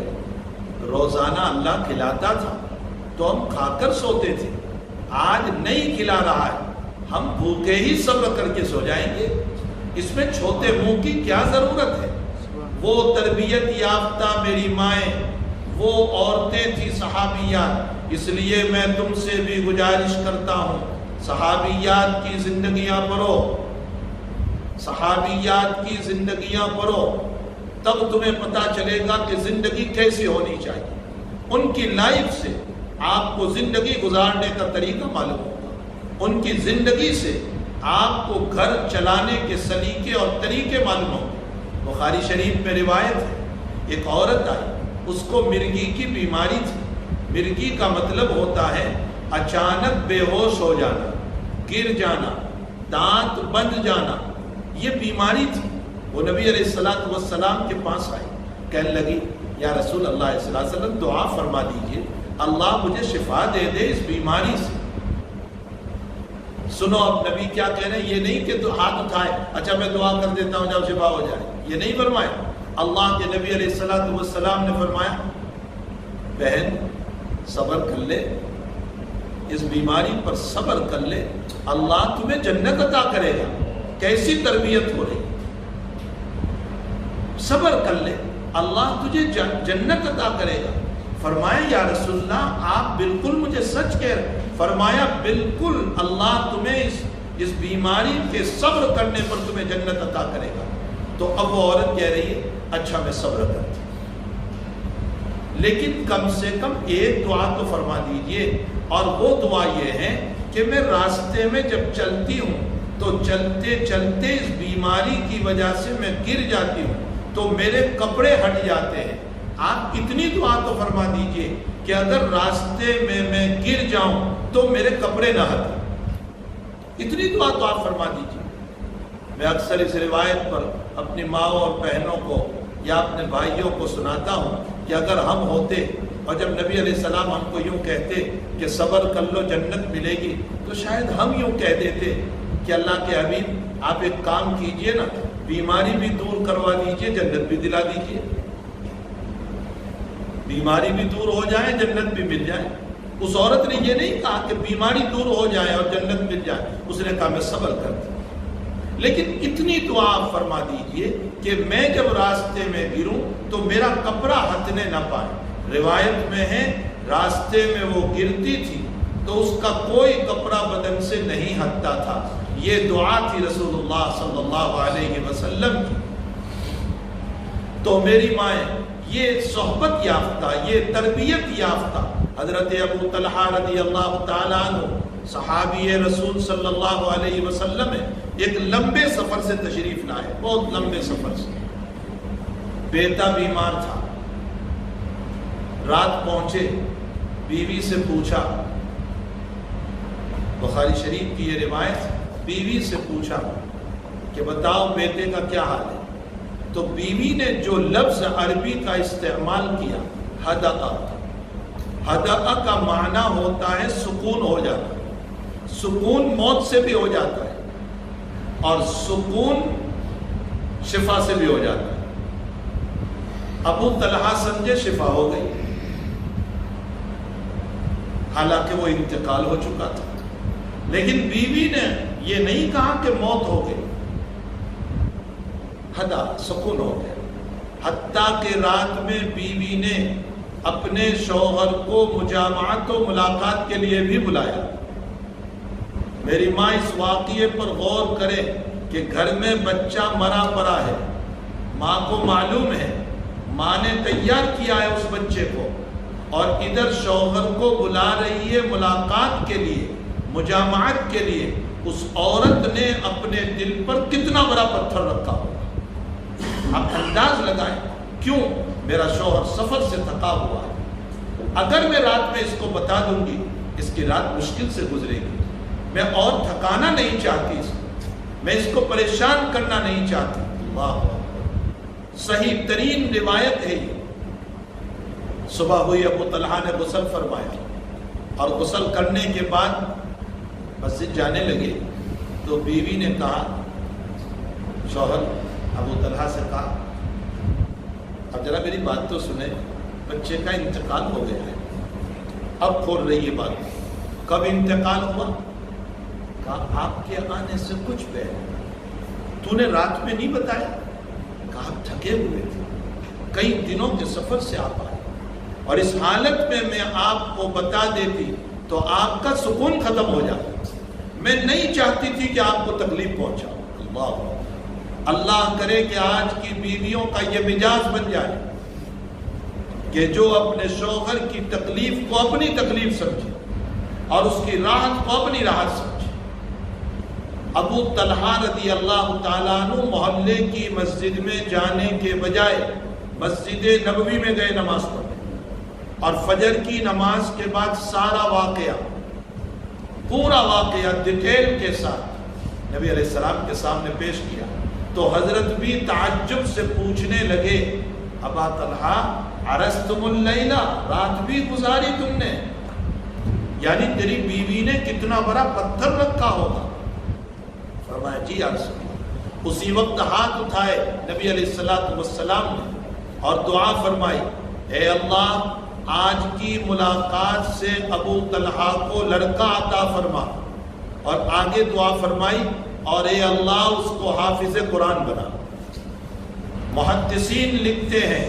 روزانہ اللہ کھلاتا تھا تو ہم کھا کر سوتے تھے، آج نہیں کھلا رہا ہے، ہم بھوکے ہی صبر کر کے سو جائیں گے، اس میں چھوٹے منہ کی کیا ضرورت ہے؟ وہ تربیت یافتہ میری مائیں، وہ عورتیں تھی صحابیات۔ اس لیے میں تم سے بھی گزارش کرتا ہوں، صحابیات کی زندگیاں پڑھو، صحابیات کی زندگیاں پڑھو، تب تمہیں پتا چلے گا کہ زندگی کیسی ہونی چاہیے۔ ان کی لائف سے آپ کو زندگی گزارنے کا طریقہ معلوم ہوگا، ان کی زندگی سے آپ کو گھر چلانے کے سلیقے اور طریقے معلوم ہوں گے۔ بخاری شریف میں روایت ہے، ایک عورت آئی، اس کو مرگی کی بیماری تھی۔ مرگی کا مطلب ہوتا ہے اچانک بے ہوش ہو جانا، گر جانا، دانت بند جانا، یہ بیماری تھی۔ وہ نبی علیہ السلام کے پاس آئی، کہنے لگی یا رسول اللہ صلی اللہ علیہ وسلم دعا فرما دیجئے اللہ مجھے شفا دے دے اس بیماری سے. سنو اب نبی کیا کہہ رہے ہیں, یہ نہیں کہ تو ہاتھ اٹھائے اچھا میں دعا کر دیتا ہوں جب شفا ہو جائے, یہ نہیں فرمایا. اللہ کے نبی علیہ السلام نے فرمایا بہن صبر کر لے, اس بیماری پر صبر کر لے, اللہ تمہیں جنت عطا کرے گا. کیسی تربیت ہو رہی, صبر کر لے اللہ تجھے جنت عطا کرے گا. فرمایا یا رسول اللہ آپ بالکل مجھے سچ کہہ رہے. فرمایا بالکل اللہ تمہیں اس بیماری کے صبر کرنے پر تمہیں جنت عطا کرے گا. تو اب وہ عورت کہہ رہی ہے اچھا میں صبر کرتی, لیکن کم سے کم ایک دعا تو فرما دیجئے, اور وہ دعا یہ ہے کہ میں راستے میں جب چلتی ہوں تو چلتے چلتے اس بیماری کی وجہ سے میں گر جاتی ہوں تو میرے کپڑے ہٹ جاتے ہیں. آپ اتنی دعا تو فرما دیجئے کہ اگر راستے میں گر جاؤں تو میرے کپڑے نہ ہٹیں. اتنی دعا تو آپ فرما دیجئے. میں اکثر اس روایت پر اپنی ماں اور بہنوں کو یا اپنے بھائیوں کو سناتا ہوں کہ اگر ہم ہوتے اور جب نبی علیہ السلام ہم کو یوں کہتے کہ صبر کر لو جنت ملے گی, تو شاید ہم یوں کہہ دیتے کہ اللہ کے حبیب آپ ایک کام کیجئے نا, بیماری بھی دور کروا دیجئے جنت بھی دلا دیجئے. بیماری بھی دور ہو جائے جنت بھی مل جائے. اس عورت نے یہ نہیں کہا کہ بیماری دور ہو جائے اور جنت مل جائے, اس نے کہا میں صبر کرتی. لیکن اتنی دعا آپ فرما دیجئے کہ میں جب راستے میں گروں تو میرا کپڑا ہتنے نہ پائے. روایت میں ہے راستے میں وہ گرتی تھی تو اس کا کوئی کپڑا بدن سے نہیں ہٹتا تھا. یہ دعا تھی رسول اللہ صلی اللہ علیہ وسلم کی. تو میری مائیں یہ صحبت یافتہ, یہ تربیت یافتہ حضرت ابو طلحہ رضی اللہ تعالیٰ عنہ صحابی رسول صلی اللہ علیہ وسلم ایک لمبے سفر سے تشریف لائے, بہت لمبے سفر سے. بیٹا بیمار تھا, رات پہنچے, بیوی سے پوچھا, بخاری شریف کی یہ روایت, بیوی سے پوچھا کہ بتاؤ بیٹے کا کیا حال ہے. تو بیوی نے جو لفظ عربی کا استعمال کیا ہدأ, ہدأ کا معنی ہوتا ہے سکون ہو جانا. سکون موت سے بھی ہو جاتا ہے اور سکون شفا سے بھی ہو جاتا ہے. ابو طلحہ سمجھے شفا ہو گئی, حالانکہ وہ انتقال ہو چکا تھا. لیکن بیوی نے یہ نہیں کہا کہ موت ہو گئی, ہدا سکون ہو گیا. حتیٰ کہ رات میں بیوی نے اپنے شوہر کو مجامعت و ملاقات کے لیے بھی بلایا. میری ماں اس واقعے پر غور کرے کہ گھر میں بچہ مرا پڑا ہے, ماں کو معلوم ہے, ماں نے تیار کیا ہے اس بچے کو, اور ادھر شوہر کو بلا رہی ہے ملاقات کے لیے, مجامعت کے لیے. اس عورت نے اپنے دل پر کتنا بڑا پتھر رکھا ہوگا. آپ انداز لگائیں کیوں, میرا شوہر سفر سے تھکا ہوا ہے, اگر میں رات میں اس کو بتا دوں گی اس کی رات مشکل سے گزرے گی. میں اور تھکانا نہیں چاہتی, میں اس کو پریشان کرنا نہیں چاہتی. اللہ صحیح ترین روایت ہے یہ. صبح ہوئی, ابو طلحہ نے غسل فرمایا اور غسل کرنے کے بعد مسجد جانے لگے تو بیوی نے کہا, شوہر ابو طلحہ سے کہا اب ذرا میری بات تو سنیں, بچے کا انتقال ہو گیا ہے. اب کھول رہی ہے بات, کب انتقال ہوا؟ کہا آپ کے آنے سے کچھ پہلے. تو نے رات میں نہیں بتایا؟ کہا آپ تھکے ہوئے تھے, کئی دنوں کے سفر سے آپ آئے, اور اس حالت میں آپ کو بتا دیتی تو آپ کا سکون ختم ہو جاتا. میں نہیں چاہتی تھی کہ آپ کو تکلیف پہنچاؤ. اللہ کرے کہ آج کی بیویوں کا یہ مزاج بن جائے کہ جو اپنے شوہر کی تکلیف کو اپنی تکلیف سمجھے اور اس کی راحت کو اپنی راحت سمجھے. ابو طلحہ رضی اللہ تعالیٰ عنہ محلے کی مسجد میں جانے کے بجائے مسجد نبوی میں گئے نماز پڑھنے, اور فجر کی نماز کے بعد سارا واقعہ, پورا واقعہ ڈیٹیل کے ساتھ نبی علیہ السلام کے سامنے پیش کیا. تو حضرت بھی تعجب سے پوچھنے لگے, ابا طلحہ عرستم اللیلہ، رات بھی گزاری تم نے، یعنی تیری بیوی نے کتنا بڑا پتھر رکھا ہوگا؟ فرمایا جی یا رسول اللہ۔ اسی وقت ہاتھ اٹھائے نبی علیہ السلام نے اور دعا فرمائی، اے اللہ آج کی ملاقات سے ابو طلحہ کو لڑکا عطا فرما، اور آگے دعا فرمائی، اور اے اللہ اس کو حافظ قرآن بنا۔ محدثین لکھتے ہیں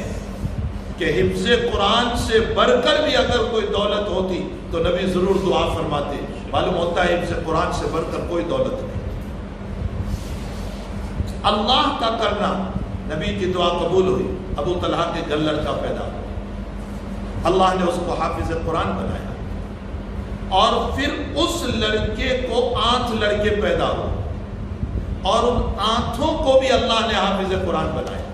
کہ حفظ قرآن سے بڑھ کر بھی اگر کوئی دولت ہوتی تو نبی ضرور دعا فرماتے۔ معلوم ہوتا ہے حفظ قرآن سے بڑھ کر کوئی دولت نہیں۔ اللہ کا کرنا، نبی کی دعا قبول ہوئی، ابو طلحہ کے گھر لڑکا پیدا ہوا، اللہ نے اس کو حافظ قرآن بنایا، اور پھر اس لڑکے کو 8 لڑکے پیدا ہوئے، اور ان 8 کو بھی اللہ نے حافظ قرآن بنایا۔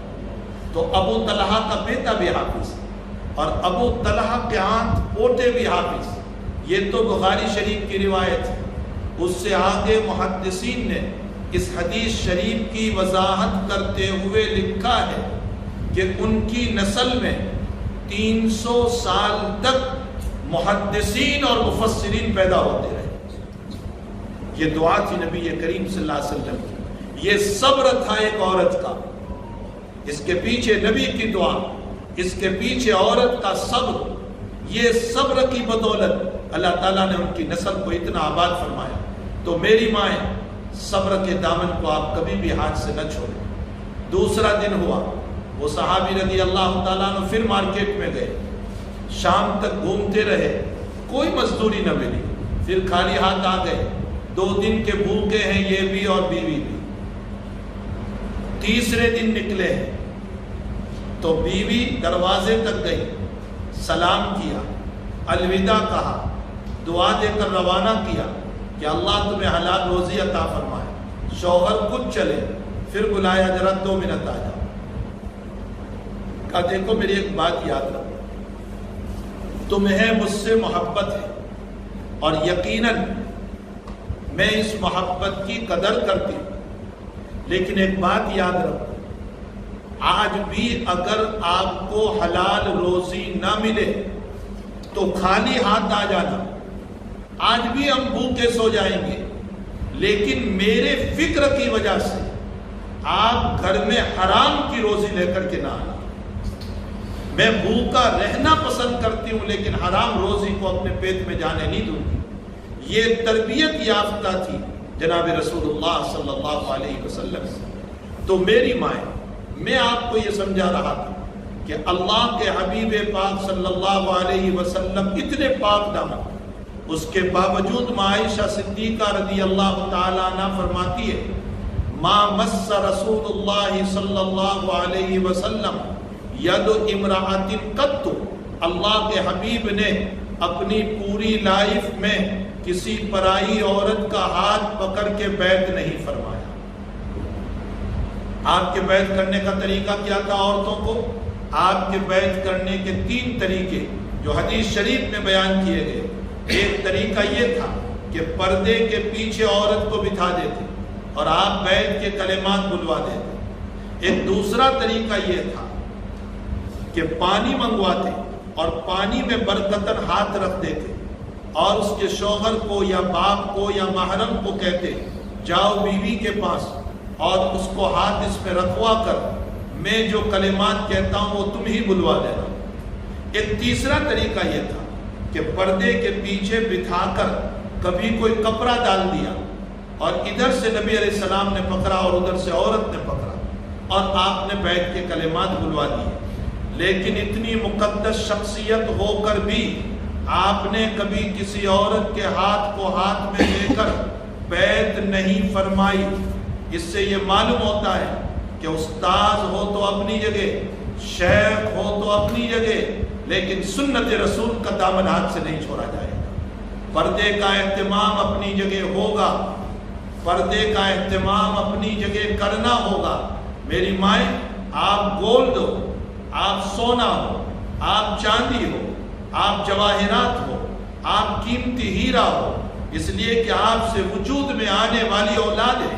تو ابو طلحہ کا بیٹا بھی حافظ، اور ابو طلحہ کے 8 پوتے بھی حافظ۔ یہ تو بخاری شریف کی روایت ہے۔ اس سے آگے محدثین نے اس حدیث شریف کی وضاحت کرتے ہوئے لکھا ہے کہ ان کی نسل میں 300 سال تک محدثین اور مفسرین پیدا ہوتے رہے۔ یہ دعا تھی نبی کریم صلی اللہ علیہ وسلم کی، یہ صبر تھا ایک عورت کا، اس کے پیچھے نبی کی دعا، اس کے پیچھے عورت کا صبر، یہ صبر کی بدولت اللہ تعالیٰ نے ان کی نسل کو اتنا آباد فرمایا۔ تو میری مائیں، صبر کے دامن کو آپ کبھی بھی ہاتھ سے نہ چھوڑیں۔ دوسرا دن ہوا، وہ صحابی رضی اللہ تعالیٰ عنہ پھر مارکیٹ میں گئے، شام تک گھومتے رہے، کوئی مزدوری نہ ملی، پھر خالی ہاتھ آ گئے۔ 2 دن کے بھوکے ہیں یہ بھی اور بیوی بھی۔ تیسرے دن نکلے ہیں تو بیوی دروازے تک گئی، سلام کیا، الوداع کہا، دعا دے کر روانہ کیا کہ اللہ تمہیں حلال روزی عطا فرمائے۔ شوہر خود چلے، پھر بلایا ذرا 2 منٹ آ جاؤ۔ کہا دیکھو میری ایک بات یاد رکھو، تمہیں مجھ سے محبت ہے اور یقیناً میں اس محبت کی قدر کرتی ہوں، لیکن ایک بات یاد رکھو، آج بھی اگر آپ کو حلال روزی نہ ملے تو خالی ہاتھ آ جانا، آج بھی ہم بھوکے سو جائیں گے، لیکن میرے فکر کی وجہ سے آپ گھر میں حرام کی روزی لے کر کے نہ آنا۔ میں بھوکا رہنا پسند کرتی ہوں لیکن حرام روزی کو اپنے پیٹ میں جانے نہیں دوں گی۔ یہ تربیت یافتہ تھی جناب رسول اللہ صلی اللہ علیہ وسلم سے۔ تو میری مائیں، میں آپ کو یہ سمجھا رہا تھا کہ اللہ کے حبیب پاک صلی اللہ علیہ وسلم اتنے پاک دامن، اس کے باوجود عائشہ صدیقہ رضی اللہ تعالیٰ عنہ فرماتی ہے، ما مس رسول اللہ صلی اللہ علیہ وسلم ید امرأۃ قط، اللہ کے حبیب نے اپنی پوری لائف میں کسی پرائی عورت کا ہاتھ پکڑ کے بیعت نہیں فرمایا۔ آپ کے بیعت کرنے کا طریقہ کیا تھا عورتوں کو؟ آپ کے بیعت کرنے کے 3 طریقے جو حدیث شریف میں بیان کیے گئے۔ ایک طریقہ یہ تھا کہ پردے کے پیچھے عورت کو بٹھا دیتے اور آپ بیعت کے کلمات بلوا دیتے۔ ایک دوسرا طریقہ یہ تھا کہ پانی منگواتے اور پانی میں برکتاً ہاتھ رکھ دیتے اور اس کے شوہر کو یا باپ کو یا محرم کو کہتے، جاؤ بیوی کے پاس اور اس کو ہاتھ اس میں رکھوا کر میں جو کلمات کہتا ہوں وہ تم ہی بلوا دینا۔ ایک تیسرا طریقہ یہ تھا کہ پردے کے پیچھے بٹھا کر کبھی کوئی کپڑا ڈال دیا اور ادھر سے نبی علیہ السلام نے پکڑا اور ادھر سے عورت نے پکڑا اور آپ نے بیعت کے کلمات بلوا دیے۔ لیکن اتنی مقدس شخصیت ہو کر بھی آپ نے کبھی کسی عورت کے ہاتھ کو ہاتھ میں لے کر بیعت نہیں فرمائی۔ اس سے یہ معلوم ہوتا ہے کہ استاذ ہو تو اپنی جگہ، شیخ ہو تو اپنی جگہ، لیکن سنت رسول کا دامن ہاتھ سے نہیں چھوڑا جائے گا۔ پردے کا اہتمام اپنی جگہ ہوگا، پردے کا اہتمام اپنی جگہ کرنا ہوگا۔ میری مائیں، آپ گولڈ ہو، آپ سونا ہو، آپ چاندی ہو، آپ جواہرات ہو، آپ قیمتی ہیرا ہو، اس لیے کہ آپ سے وجود میں آنے والی اولاد ہے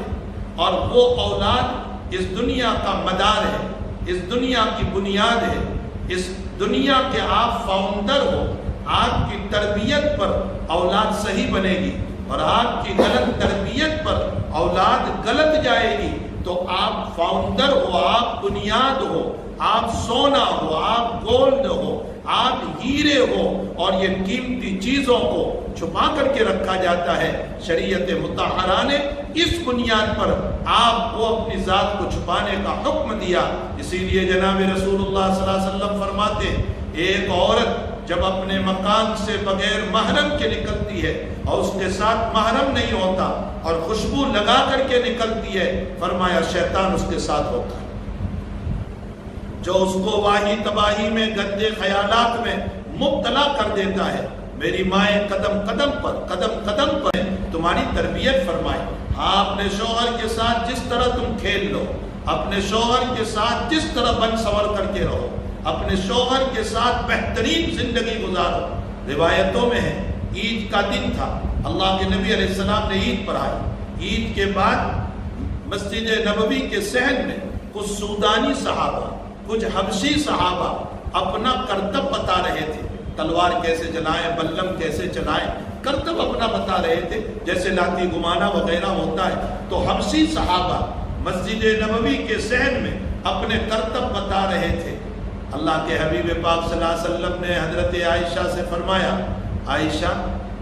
اور وہ اولاد اس دنیا کا مدار ہے، اس دنیا کی بنیاد ہے۔ اس دنیا کے آپ فاؤنڈر ہو، آپ کی تربیت پر اولاد صحیح بنے گی اور آپ کی غلط تربیت پر اولاد غلط جائے گی، تو آپ فاؤنڈر ہو، آپ بنیاد ہو، آپ سونا ہو، آپ گولڈ ہو، آپ ہیرے ہو، اور یہ قیمتی چیزوں کو چھپا کر کے رکھا جاتا ہے۔ شریعت مطہرہ نے اس بنیاد پر آپ کو اپنی ذات کو چھپانے کا حکم دیا۔ اسی لیے جناب رسول اللہ صلی اللہ علیہ وسلم فرماتے ہیں، ایک عورت جب اپنے مکان سے بغیر محرم کے نکلتی ہے اور اس کے ساتھ محرم نہیں ہوتا اور خوشبو لگا کر کے نکلتی ہے، فرمایا شیطان اس کے ساتھ ہوتا ہے، جو اس کو واہی تباہی میں، گندے خیالات میں مبتلا کر دیتا ہے۔ میری مائیں قدم قدم پر تمہاری تربیت فرمائے۔ ہاں، اپنے شوہر کے ساتھ جس طرح تم کھیل لو، اپنے شوہر کے ساتھ جس طرح بن سور کر کے رہو، اپنے شوہر کے ساتھ بہترین زندگی گزارو۔ روایتوں میں ہے، عید کا دن تھا، اللہ کے نبی علیہ السلام نے عید پر آئی۔ عید کے بعد مسجد نبوی کے صحن میں کچھ سودانی صحابہ، کچھ حبشی صحابہ اپنا کرتب بتا رہے تھے، تلوار کیسے چلائیں، بلم کیسے چلائیں، کرتب اپنا بتا رہے تھے، جیسے لاتی گمانا وغیرہ ہوتا ہے۔ تو حبشی صحابہ مسجد نبوی کے صحن میں اپنے کرتب بتا رہے تھے۔ اللہ کے حبیب پاک صلی اللہ علیہ وسلم نے حضرت عائشہ سے فرمایا، عائشہ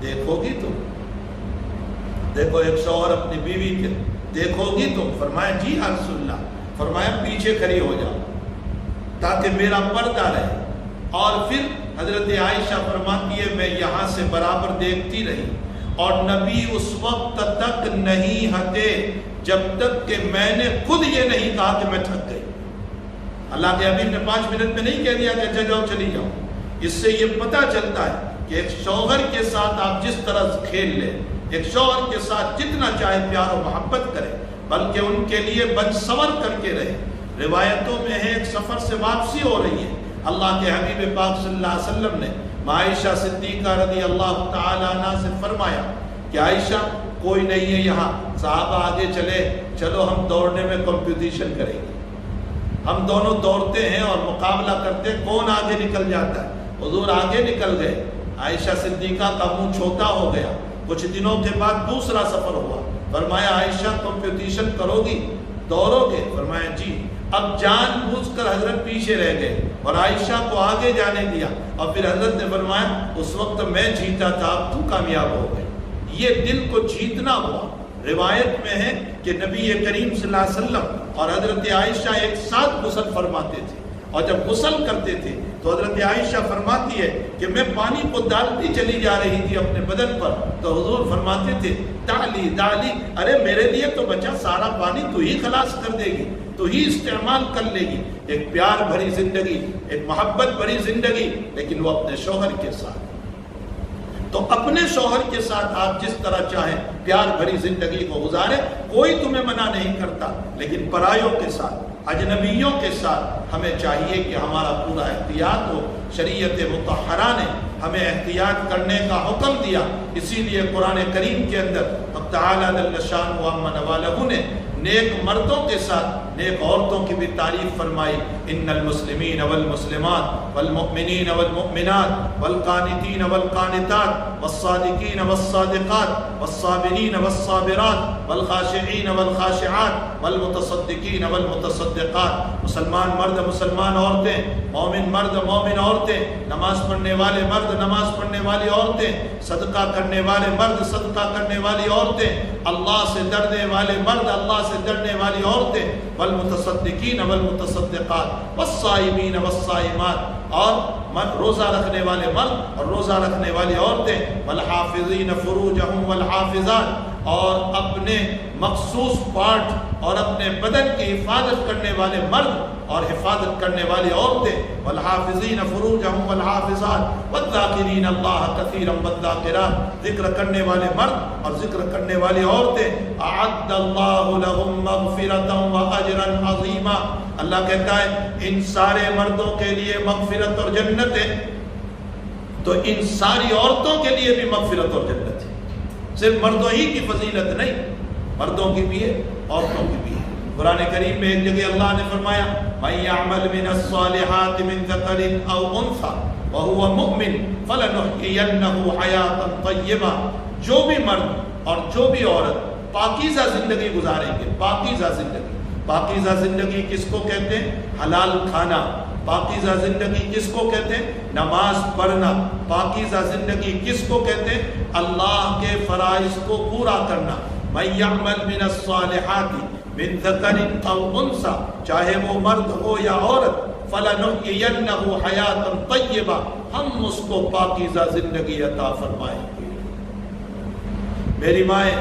دیکھو گی تم؟ دیکھو، ایک شوہر اپنی بیوی کے دیکھو گی تم؟ فرمایا جی یا رسول اللہ۔ فرمایا پیچھے کھڑی ہو جاؤ تاکہ میرا پردہ رہے۔ اور پھر حضرت عائشہ فرماتی ہے، میں یہاں سے برابر دیکھتی رہی اور نبی اس وقت تک نہیں ہٹے جب تک کہ میں نے خود یہ نہیں کہا کہ میں تھک گئی۔ اللہ کے حبیب نے 5 منٹ میں نہیں کہہ دیا کہ اچھا جاؤ چلی جاؤ۔ اس سے یہ پتہ چلتا ہے کہ ایک شوہر کے ساتھ آپ جس طرح کھیل لیں، ایک شوہر کے ساتھ جتنا چاہے پیار و محبت کریں، بلکہ ان کے لیے بن سور کر کے رہیں۔ روایتوں میں ہے، ایک سفر سے واپسی ہو رہی ہے، اللہ کے حبیب پاک صلی اللہ علیہ وسلم نے عائشہ صدیقہ رضی اللہ تعالی عنہ سے فرمایا کہ عائشہ کوئی نہیں ہے یہاں، صحابہ آگے چلے، چلو ہم دوڑنے میں کمپٹیشن کریں گے، ہم دونوں دوڑتے ہیں اور مقابلہ کرتے ہیں کون آگے نکل جاتا ہے۔ حضور آگے نکل گئے، عائشہ صدیقہ کا منہ چھوٹا ہو گیا۔ کچھ دنوں کے بعد دوسرا سفر ہوا، فرمایا عائشہ کمپٹیشن کرو گی، دوڑو گے؟ فرمایا جی۔ اب جان بوجھ کر حضرت پیچھے رہ گئے اور عائشہ کو آگے جانے دیا، اور پھر حضرت نے فرمایا اس وقت میں جیتا تھا، اب تو کامیاب ہو گئے۔ یہ دل کو جیتنا ہوا۔ روایت میں ہے کہ نبی کریم صلی اللہ علیہ وسلم اور حضرت عائشہ ایک ساتھ غسل فرماتے تھے، اور جب غسل کرتے تھے تو حضرت عائشہ فرماتی ہے کہ میں پانی کو ڈالتی چلی جا رہی تھی اپنے بدن پر، تو حضور فرماتے تھے ڈالی ڈالی، ارے میرے لیے تو بچہ سارا پانی تو ہی خلاص کر دے گی، تو ہی استعمال کر لے گی۔ ایک پیار بھری زندگی، ایک محبت بھری زندگی، لیکن وہ اپنے شوہر کے ساتھ۔ تو اپنے شوہر کے ساتھ آپ جس طرح چاہیں پیار بھری زندگی کو گزاریں، کوئی تمہیں منع نہیں کرتا، لیکن پرایوں کے ساتھ، اجنبیوں کے ساتھ ہمیں چاہیے کہ ہمارا پورا احتیاط ہو۔ شریعت مطہرہ نے ہمیں احتیاط کرنے کا حکم دیا، اسی لیے قرآن کریم کے اندر تعالیٰ جل شانہ عما والہ نے نیک مردوں کے ساتھ نیک عورتوں کی بھی تعریف فرمائی۔ ان المسلمین والمسلمات والمؤمنین والمؤمنات والقانتین والقانتات والصادقین والصادقات والصابرین والصابرات والخاشعین والخاشعات والمتصدقین والمتصدقات۔ مسلمان مرد، مسلمان عورتیں، مومن مرد، مومن عورتیں، نماز پڑھنے والے مرد، نماز پڑھنے والی عورتیں، صدقہ کرنے والے مرد، صدقہ کرنے والی عورتیں، اللہ سے ڈرنے والے مرد، اللہ سے ڈرنے والی عورتیں، والمتصدقین والمتصدقات والصائمین والصائمات، اور روزہ رکھنے والے مرد اور روزہ رکھنے والی عورتیں، والحافظین فروجہم والحافظات، اور اپنے مخصوص پارٹ اور اپنے بدن کی حفاظت کرنے والے مرد اور حفاظت کرنے والی عورتیں، والحافظین فروجہم والحافظات والذاکرین اللہ کثیرا والذاکرات، ذکر کرنے والے مرد اور ذکر کرنے والی عورتیں، اعد اللہ لہم مغفرۃ واجرا عظیما۔ اللہ کہتا ہے ان سارے مردوں کے لیے مغفرت اور جنت ہے، تو ان ساری عورتوں کے لیے بھی مغفرت اور جنت ہے۔ صرف مردوں ہی کی فضیلت نہیں، مردوں کی بھی ہے، عورتوں کی بھی ہے۔ قرآن کریم میں ایک جگہ اللہ نے فرمایا مَن يَعْمَلْ مِنَ الصَّالِحَاتِ مِن ذَكَرٍ أَوْ أُنثَىٰ وَهُوَ مُؤْمِنٌ فَلَنُحْيِيَنَّهُ حَيَاةً طَيِّبَةً، جو بھی مرد اور جو بھی عورت پاکیزہ زندگی گزاریں گے، پاکیزہ زندگی، پاکیزہ زندگی کس کو کہتے ہیں؟ حلال کھانا۔ پاکیزہ زندگی کس کو کہتے ہیں؟ نماز پڑھنا۔ پاکیزہ زندگی کس کو کہتے ہیں؟ اللہ کے فرائض کو پورا کرنا۔ مَن يَعْمَلْ مِنَ الصَّالِحَاتِ مِن ذَكَرٍ أَوْ أُنثَىٰ، چاہے وہ مرد ہو یا عورت، فَلَنُحْيِيَنَّهُ حَيَاةً طَيِّبَةً، ہم اس کو پاکیزہ زندگی عطا فرمائیں گے۔ میری مائیں،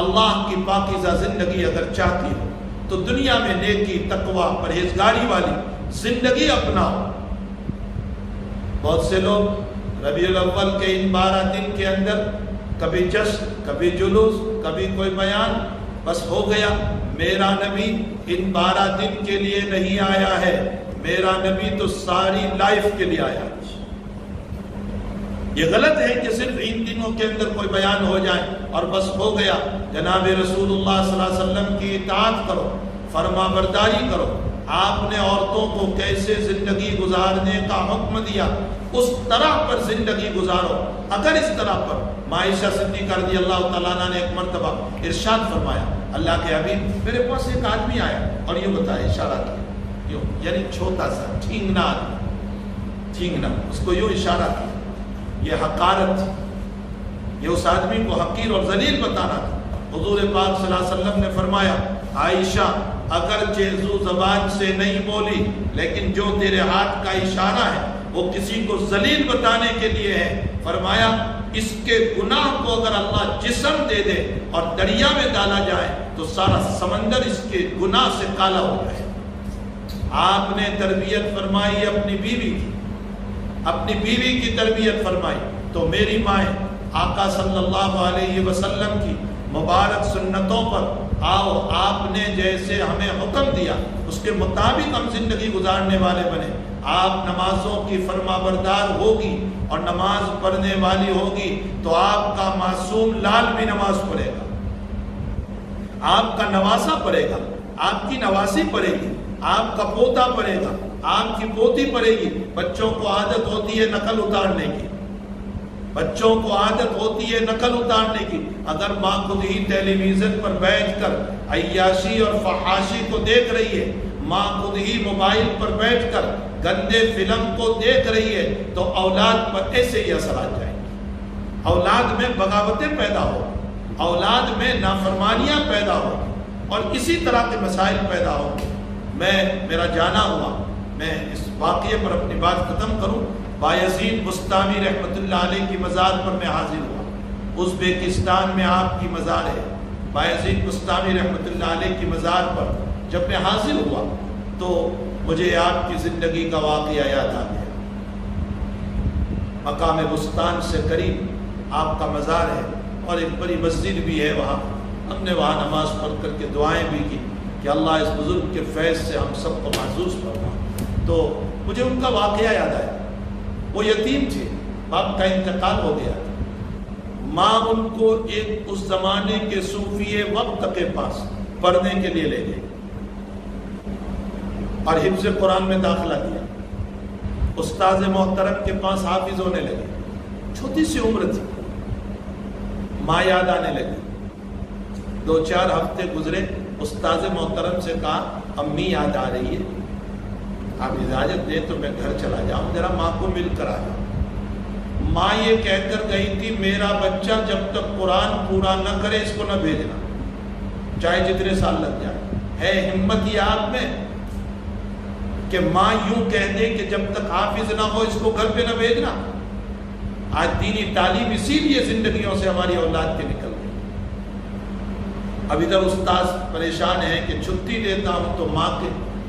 اللہ کی پاکیزہ زندگی اگر چاہتی ہو تو دنیا میں نیکی، تقوی، پرہیزگاری والی زندگی اپناؤ۔ بہت سے لوگ ربیع الاول کے ان 12 دن کے اندر کبھی جشن، کبھی جلوس، کبھی کوئی بیان، بس ہو گیا۔ میرا نبی ان 12 دن کے لیے نہیں آیا ہے، میرا نبی تو ساری لائف کے لیے آیا ہے۔ یہ غلط ہے کہ صرف ان دنوں کے اندر کوئی بیان ہو جائے اور بس ہو گیا۔ جناب رسول اللہ صلی اللہ علیہ وسلم کی اطاعت کرو، فرما برداری کرو۔ آپ نے عورتوں کو کیسے زندگی گزارنے کا حکم دیا، اس طرح پر زندگی گزارو۔ اگر اس طرح پر عائشہ صدیقہ رضی اللہ تعالیٰ عنہ نے ایک مرتبہ ارشاد فرمایا، اللہ کے حبیب میرے پاس ایک آدمی آیا اور یہ بتایا، اشارہ کیا، یوں یعنی چھوٹا سا ٹھینگنا آدمی، ٹھینگنا، اس کو یوں اشارہ کیا، یہ حقارت تھی، یہ اس آدمی کو حقیر اور ذلیل بتانا تھا۔ حضور پاک صلی اللہ علیہ وسلم نے فرمایا، عائشہ اگرچہ ذو زبان سے نہیں بولی لیکن جو تیرے ہاتھ کا اشارہ ہے وہ کسی کو ذلیل بتانے کے لیے ہے۔ فرمایا اس کے گناہ کو اگر اللہ جسم دے دے اور دریا میں ڈالا جائے تو سارا سمندر اس کے گناہ سے کالا ہو جائے۔ آپ نے تربیت فرمائی اپنی بیوی کی، اپنی بیوی کی تربیت فرمائی۔ تو میری مائیں، آقا صلی اللہ علیہ وسلم کی مبارک سنتوں پر آؤ، آپ نے جیسے ہمیں حکم دیا اس کے مطابق ہم زندگی گزارنے والے بنے۔ آپ نمازوں کی فرما بردار ہوگی اور نماز پڑھنے والی ہوگی تو آپ کا معصوم لال بھی نماز پڑھے گا، آپ کا نواسا پڑھے گا، آپ کی نواسی پڑھے گی، آپ کا پوتا پڑھے گا، آپ کی پوتی پڑھے گی۔ بچوں کو عادت ہوتی ہے نقل اتارنے کی، بچوں کو عادت ہوتی ہے نقل اتارنے کی۔ اگر ماں خود ہی ٹیلی ویژن پر بیٹھ کر عیاشی اور فحاشی کو دیکھ رہی ہے، ماں خود ہی موبائل پر بیٹھ کر گندے فلم کو دیکھ رہی ہے تو اولاد پر ایسے ہی اثر آ جائے گا۔ اولاد میں بغاوتیں پیدا ہو، اولاد میں نافرمانیاں پیدا ہو اور اسی طرح کے مسائل پیدا ہو۔ میرا جانا ہوا، میں اس واقعے پر اپنی بات ختم کروں۔ بایزید بستامی رحمۃ اللہ علیہ کی مزار پر میں حاضر ہوا۔ ازبیکستان میں آپ کی مزار ہے۔ بایزید بستامی رحمۃ اللہ علیہ کی مزار پر جب میں حاضر ہوا تو مجھے آپ کی زندگی کا واقعہ یاد آ گیا۔ مقام بستان سے قریب آپ کا مزار ہے اور ایک بڑی مسجد بھی ہے وہاں۔ ہم نے وہاں نماز پڑھ کر کے دعائیں بھی کی کہ اللہ اس بزرگ کے فیض سے ہم سب کو محظوظ فرما۔ تو مجھے ان کا واقعہ یاد آیا۔ وہ یتیم تھے، باپ کا انتقال ہو گیا تھا۔ ماں ان کو ایک اس زمانے کے صوفی وقت کے پاس پڑھنے کے لیے لے گئے اور حفظ قرآن میں داخلہ دیا۔ استاذ محترم کے پاس حافظ ہونے لگے۔ چھوٹی سی عمر تھی، ماں یاد آنے لگی۔ 2-4 ہفتے گزرے، استاذ محترم سے کہا امی یاد آ رہی ہے، آپ اجازت دیں تو میں گھر چلا جاؤں، ذرا ماں کو مل کر آ جاؤں۔ ماں یہ کہہ کر گئی تھی میرا بچہ جب تک قرآن پورا نہ کرے اس کو نہ بھیجنا، چاہے جتنے سال لگ جائے۔ ہے ہمت یہ آپ میں کہ ماں یوں کہہ دے کہ جب تک حافظ نہ ہو اس کو گھر پہ نہ بھیجنا؟ آج دینی تعلیم اسی لیے زندگیوں سے ہماری اولاد کے نکل گئی۔ اب ادھر استاذ پریشان ہے کہ چھٹی دیتا ہوں تو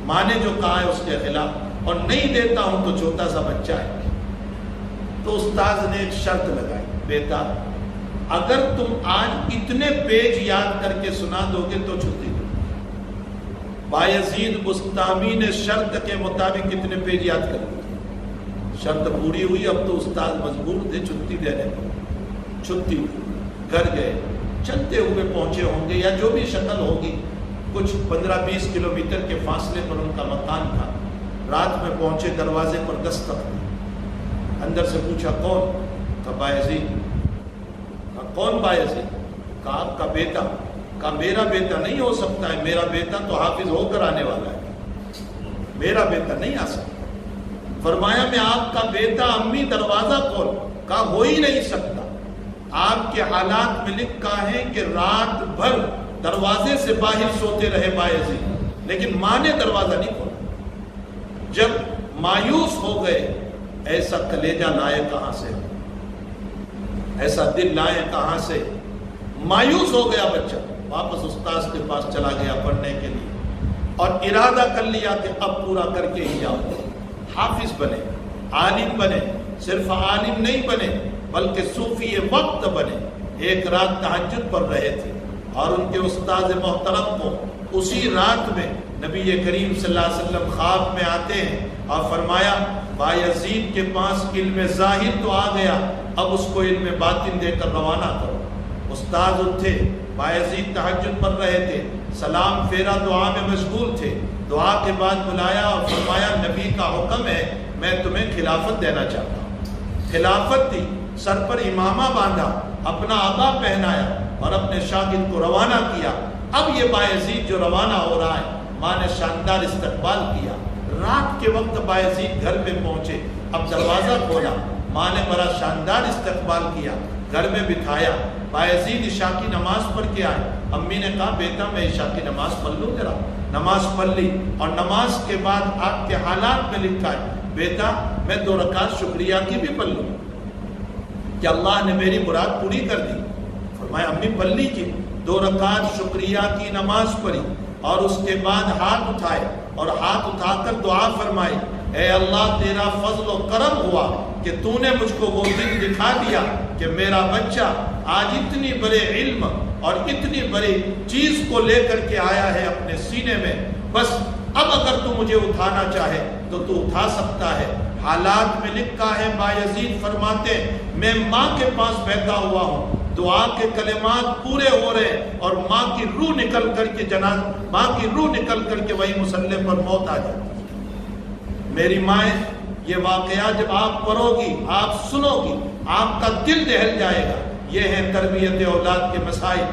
ماں نے جو کہا ہے اس کے خلاف، اور نہیں دیتا ہوں تو چھوٹا سا بچہ ہے۔ تو استاذ نے ایک شرط لگائی، بیٹا اگر تم آج اتنے پیج یاد کر کے سنا دو گے تو چھٹی دو۔ بایزید بستامی نے شرط کے مطابق کتنے پیج یاد کر لیے، شرط پوری ہوئی۔ اب تو استاذ مجبور تھے چھٹی دینے کو، چھٹی گھر گئے، چلتے ہوئے پہنچے ہوں گے یا جو بھی شکل ہوگی، کچھ 15-20 کلومیٹر کے فاصلے پر ان کا مکان تھا. رات میں پہنچے, دروازے پر دستک دی. اندر سے پوچھا کون؟ کہا بایزید. کہا کون بایزید؟ کہا آپ کا بیٹا. کہا میرا بیٹا نہیں ہو سکتا ہے, میرا بیٹا تو حافظ ہو کر آنے والا ہے, میرا بیٹا نہیں آ سکتا. فرمایا میں آپ کا بیٹا, امی دروازہ کھول. کہا ہو ہی نہیں سکتا, آپ کے حالات میں لکھا ہے کہ رات بھر دروازے سے باہر سوتے رہے بایزید, لیکن ماں نے دروازہ نہیں کھولا. جب مایوس ہو گئے, ایسا کلیجہ لائے کہاں سے, ایسا دل لائے کہاں سے. مایوس ہو گیا بچہ, واپس استاذ کے پاس چلا گیا پڑھنے کے لیے, اور ارادہ کر لیا کہ اب پورا کر کے ہی جاؤ. حافظ بنے, عالم بنے, صرف عالم نہیں بنے بلکہ صوفی وقت بنے. ایک رات تہجد پڑھ رہے تھے اور ان کے استاذ محترم کو اسی رات میں نبی کریم صلی اللہ علیہ وسلم خواب میں آتے ہیں اور فرمایا بایزید کے پاس علم ظاہر تو آ گیا, اب اس کو علم باطن دے کر روانہ کرو. استاذ اٹھے, بایزید تہجد پڑھ رہے تھے, سلام پھیرا, دعا میں مشغول تھے. دعا کے بعد بلایا اور فرمایا نبی کا حکم ہے, میں تمہیں خلافت دینا چاہتا ہوں. خلافت دی, سر پر امامہ باندھا, اپنا عبا پہنایا اور اپنے شاگرد کو روانہ کیا. اب یہ بایزید جو روانہ ہو رہا ہے, ماں نے شاندار استقبال کیا. رات کے وقت بایزید گھر پہ پہنچے, اب دروازہ کھولا, ماں نے بڑا شاندار استقبال کیا, گھر میں بٹھایا. بایزید عشاء کی نماز پڑھ کے آئے. امی نے کہا بیٹا میں عشاء کی نماز پڑھ لوں ذرا. نماز پڑھ لی, اور نماز کے بعد آپ کے حالات میں لکھا ہے بیٹا میں 2 رکعت شکریہ کی بھی پڑھ لوں کہ اللہ نے میری مراد پوری کر دی. فرمایا امی پڑھ لیجیے. 2 رکعت شکریہ کی نماز پڑھی اور اس کے بعد ہاتھ اٹھائے اور ہاتھ اٹھا کر دعا فرمائی, اے اللہ تیرا فضل و کرم ہوا کہ تو نے مجھ کو وہ دن دکھا دیا کہ میرا بچہ آج اتنی بڑے علم اور اتنی بڑی چیز کو لے کر کے آیا ہے اپنے سینے میں. بس اب اگر تو مجھے اٹھانا چاہے تو اٹھا سکتا ہے. حالات میں لکھا ہے بایزید فرماتے میں ماں کے پاس بیٹھا ہوا ہوں, دعا کے کلمات پورے ہو رہے اور ماں کی روح نکل کر کے وہی مصلی پر موت آ جاتی. میری مائیں, یہ واقعہ جب آپ پڑھو گی, آپ سنو گی, آپ کا دل دہل جائے گا. یہ ہے تربیت اولاد کے مسائل,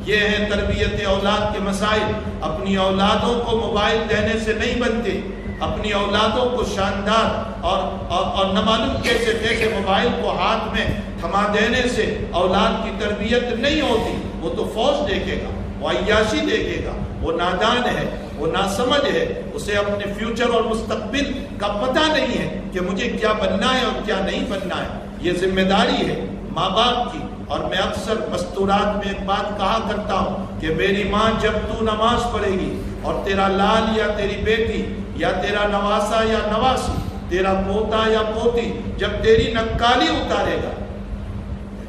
یہ ہے تربیت اولاد کے مسائل. اپنی اولادوں کو موبائل دینے سے نہیں بنتے, اپنی اولادوں کو شاندار اور نہ معلوم کیسے موبائل کو ہاتھ میں تھما دینے سے اولاد کی تربیت نہیں ہوتی. وہ تو فوج دیکھے گا, وہ عیاشی دیکھے گا, وہ نادان ہے, وہ ناسمجھ ہے, اسے اپنے فیوچر اور مستقبل کا پتہ نہیں ہے کہ مجھے کیا بننا ہے اور کیا نہیں بننا ہے. یہ ذمہ داری ہے ماں باپ کی. اور میں اکثر مستورات میں ایک بات کہا کرتا ہوں کہ میری ماں جب تو نماز پڑھے گی اور تیرا لال یا تیری بیٹی یا تیرا نواسا یا نواسی, تیرا پوتا یا پوتی جب تیری نکالی اتارے گا,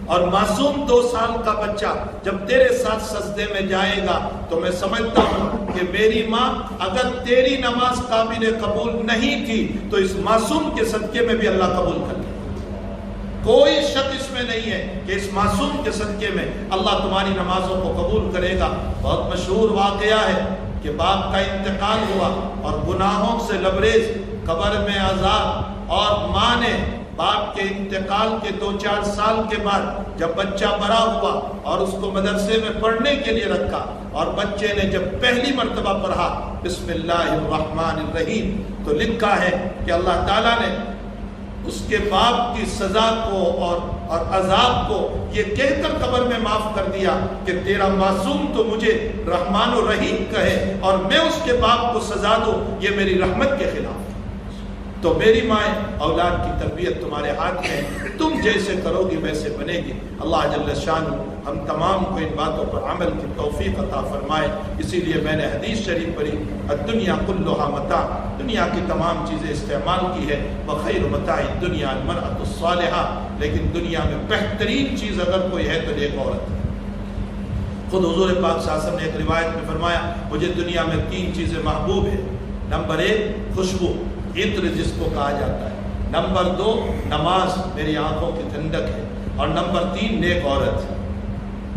اور معصوم 2 سال کا بچہ جب تیرے ساتھ سجدے میں جائے گا, تو میں سمجھتا ہوں کہ میری ماں اگر تیری نماز قابل قبول نہیں تھی تو اس معصوم کے صدقے میں بھی اللہ قبول کر لے. کوئی شک اس میں نہیں ہے کہ اس معصوم کے صدقے میں اللہ تمہاری نمازوں کو قبول کرے گا. بہت مشہور واقعہ ہے کہ باپ کا انتقال ہوا اور گناہوں سے لبریز, قبر میں عذاب, اور ماں نے باپ کے انتقال کے 2-4 سال کے بعد جب بچہ بڑا ہوا اور اس کو مدرسے میں پڑھنے کے لیے رکھا, اور بچے نے جب پہلی مرتبہ پڑھا بسم اللہ الرحمن الرحیم, تو لکھا ہے کہ اللہ تعالیٰ نے اس کے باپ کی سزا کو اور عذاب کو یہ کہہ کر قبر میں معاف کر دیا کہ تیرا معصوم تو مجھے رحمان و رحیم کہے اور میں اس کے باپ کو سزا دوں, یہ میری رحمت کے خلاف. تو میری مائیں, اولاد کی تربیت تمہارے ہاتھ میں ہے, تم جیسے کرو گی ویسے بنے گی. اللہ جل شانہ ہم تمام کو ان باتوں پر عمل کی توفیق عطا فرمائے. اسی لیے میں نے حدیث شریف پڑھی, الدنیا کلھا متاع, دنیا کی تمام چیزیں استعمال کی ہے, وخیر متاع الدنیا المرأۃ الصالحہ, لیکن دنیا میں بہترین چیز اگر کوئی ہے تو ایک عورت. خود حضور پاک صلی اللہ علیہ وسلم نے ایک روایت میں فرمایا مجھے دنیا میں 3 چیزیں محبوب ہیں. نمبر 1 خوشبو, عطر جس کو کہا جاتا ہے. نمبر 2 نماز, میری آنکھوں کی ٹھنڈک ہے. اور نمبر 3 نیک عورت.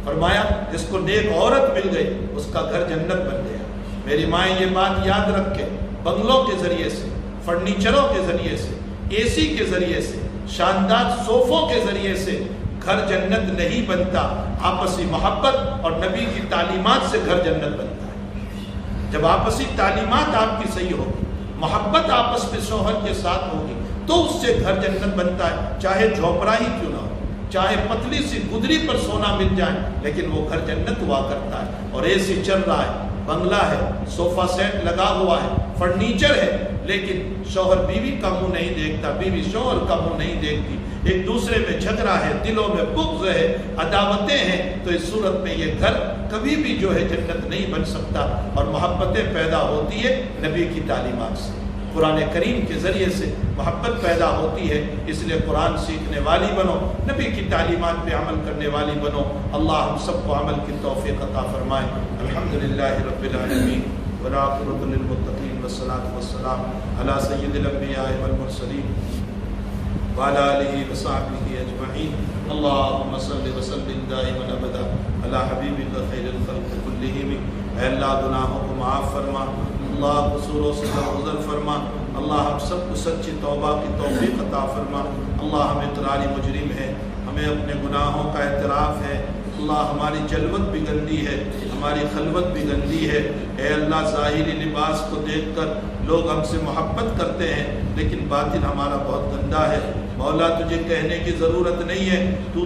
فرمایا جس کو نیک عورت مل گئی اس کا گھر جنت بن گیا. میری مائیں یہ بات یاد رکھیں، بنگلوں کے ذریعے سے، فرنیچروں کے ذریعے سے، اے سی کے ذریعے سے، شاندار صوفوں کے ذریعے سے گھر جنت نہیں بنتا، آپسی محبت اور نبی کی تعلیمات سے گھر جنت بنتا ہے۔ جب آپسی تعلیمات آپ کی صحیح ہوگی، محبت آپس میں شوہر کے ساتھ ہوگی، تو اس سے گھر جنت بنتا ہے، چاہے جھوپڑا ہی کیوں نہ ہو، چاہے پتلی سی گدری پر سونا مل جائے، لیکن وہ گھر جنت ہوا کرتا ہے۔ اور اے سی چل رہا ہے، بنگلہ ہے، صوفہ سیٹ لگا ہوا ہے، فرنیچر ہے، لیکن شوہر بیوی کا منہ نہیں دیکھتا، بیوی شوہر کا منہ نہیں دیکھتی، ایک دوسرے میں جھگڑا ہے، دلوں میں بغض ہے، عداوتیں ہیں، تو اس صورت میں یہ گھر کبھی بھی جو ہے جنت نہیں بن سکتا۔ اور محبتیں پیدا ہوتی ہے نبی کی تعلیمات سے، قرآن کریم کے ذریعے سے محبت پیدا ہوتی ہے۔ اس لیے قرآن سیکھنے والی بنو، نبی کی تعلیمات پہ عمل کرنے والی بنو۔ اللہ ہم سب کو عمل کی توفیق عطا فرمائے۔ الحمدللہ رب العالمین والعاقبۃ للمتقین والصلاۃ والسلام علی سید الانبیاء والمرسلین وعلی آلہ وصحبہ اجمعین۔ اللہم صل وسلم دائما ابدا علی حبیبک خیر الخلق کلہم۔ اے اللہ گناہوں کو معاف فرما، اللہ قصوروں سے درگزر فرما، اللہ ہم سب کو سچی توبہ کی توفیق عطا فرما۔ اللہ ہم اقراری مجرم ہیں، ہمیں اپنے گناہوں کا اعتراف ہے، اللہ ہماری جلوت بھی گندی ہے، ہماری خلوت بھی گندی ہے۔ اے اللہ ظاہری لباس کو دیکھ کر لوگ ہم سے محبت کرتے ہیں، لیکن باطن ہمارا بہت گندا ہے۔ مولا تجھے کہنے کی ضرورت نہیں ہے،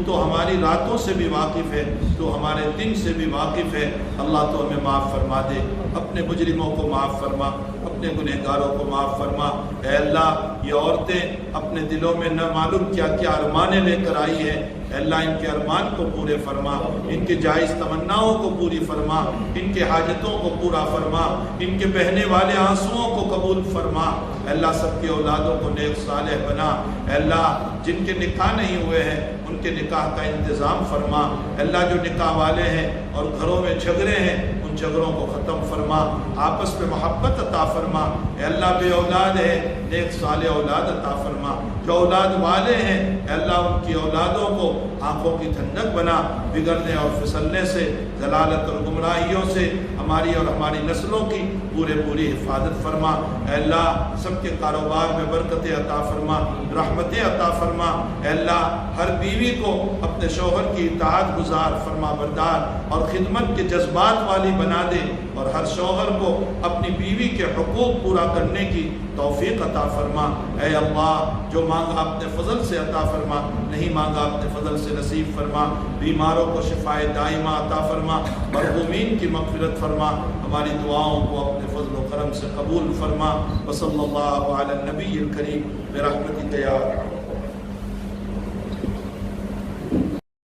تو ہماری راتوں سے بھی واقف ہے، تو ہمارے دن سے بھی واقف ہے۔ اللہ تو ہمیں معاف فرما دے، اپنے مجرموں کو معاف فرما، اپنے گنہگاروں کو معاف فرما۔ اے اللہ یہ عورتیں اپنے دلوں میں نہ معلوم کیا کیا ارمانیں لے کر آئی ہیں، اے اللہ ان کے ارمان کو پورے فرما، ان کے جائز تمناؤں کو پوری فرما، ان کے حاجتوں کو پورا فرما، ان کے بہنے والے آنسوؤں کو قبول فرما۔ اے اللہ سب کی اولادوں کو نیک صالح بنا۔ اے اللہ جن کے نکاح نہیں ہوئے ہیں ان کے نکاح کا انتظام فرما۔ اے اللہ جو نکاح والے ہیں اور گھروں میں جھگڑے ہیں ان جھگڑوں کو ختم فرما، آپس میں محبت عطا فرما۔ اے اللہ بے اولاد ہے نیک صالح اولاد عطا فرما، جو اولاد والے ہیں اے اللہ ان کی اولادوں کو آنکھوں کی ٹھنڈک بنا، بگڑنے اور پھسلنے سے، ضلالت اور گمراہیوں سے ہماری اور ہماری نسلوں کی پوری حفاظت فرما۔ اے اللہ سب کے کاروبار میں برکت عطا فرما، رحمتیں عطا فرما۔ اے اللہ ہر بیوی کو اپنے شوہر کی اطاعت گزار، فرما بردار اور خدمت کے جذبات والی بنا دے، اور ہر شوہر کو اپنی بیوی کے حقوق پورا کرنے کی توفیق عطا فرما۔ اے اللہ جو مانگا اپنے فضل سے عطا فرما، نہیں مانگا اپنے فضل سے نصیب فرما۔ بیماروں کو شفائے دائمہ عطا فرما، مرحومین کی مغفرت فرما، ہماری دعاؤں کو اپنے فضل و کرم سے قبول فرما۔ وصلی اللہ علی النبی الکریم برحمتک یا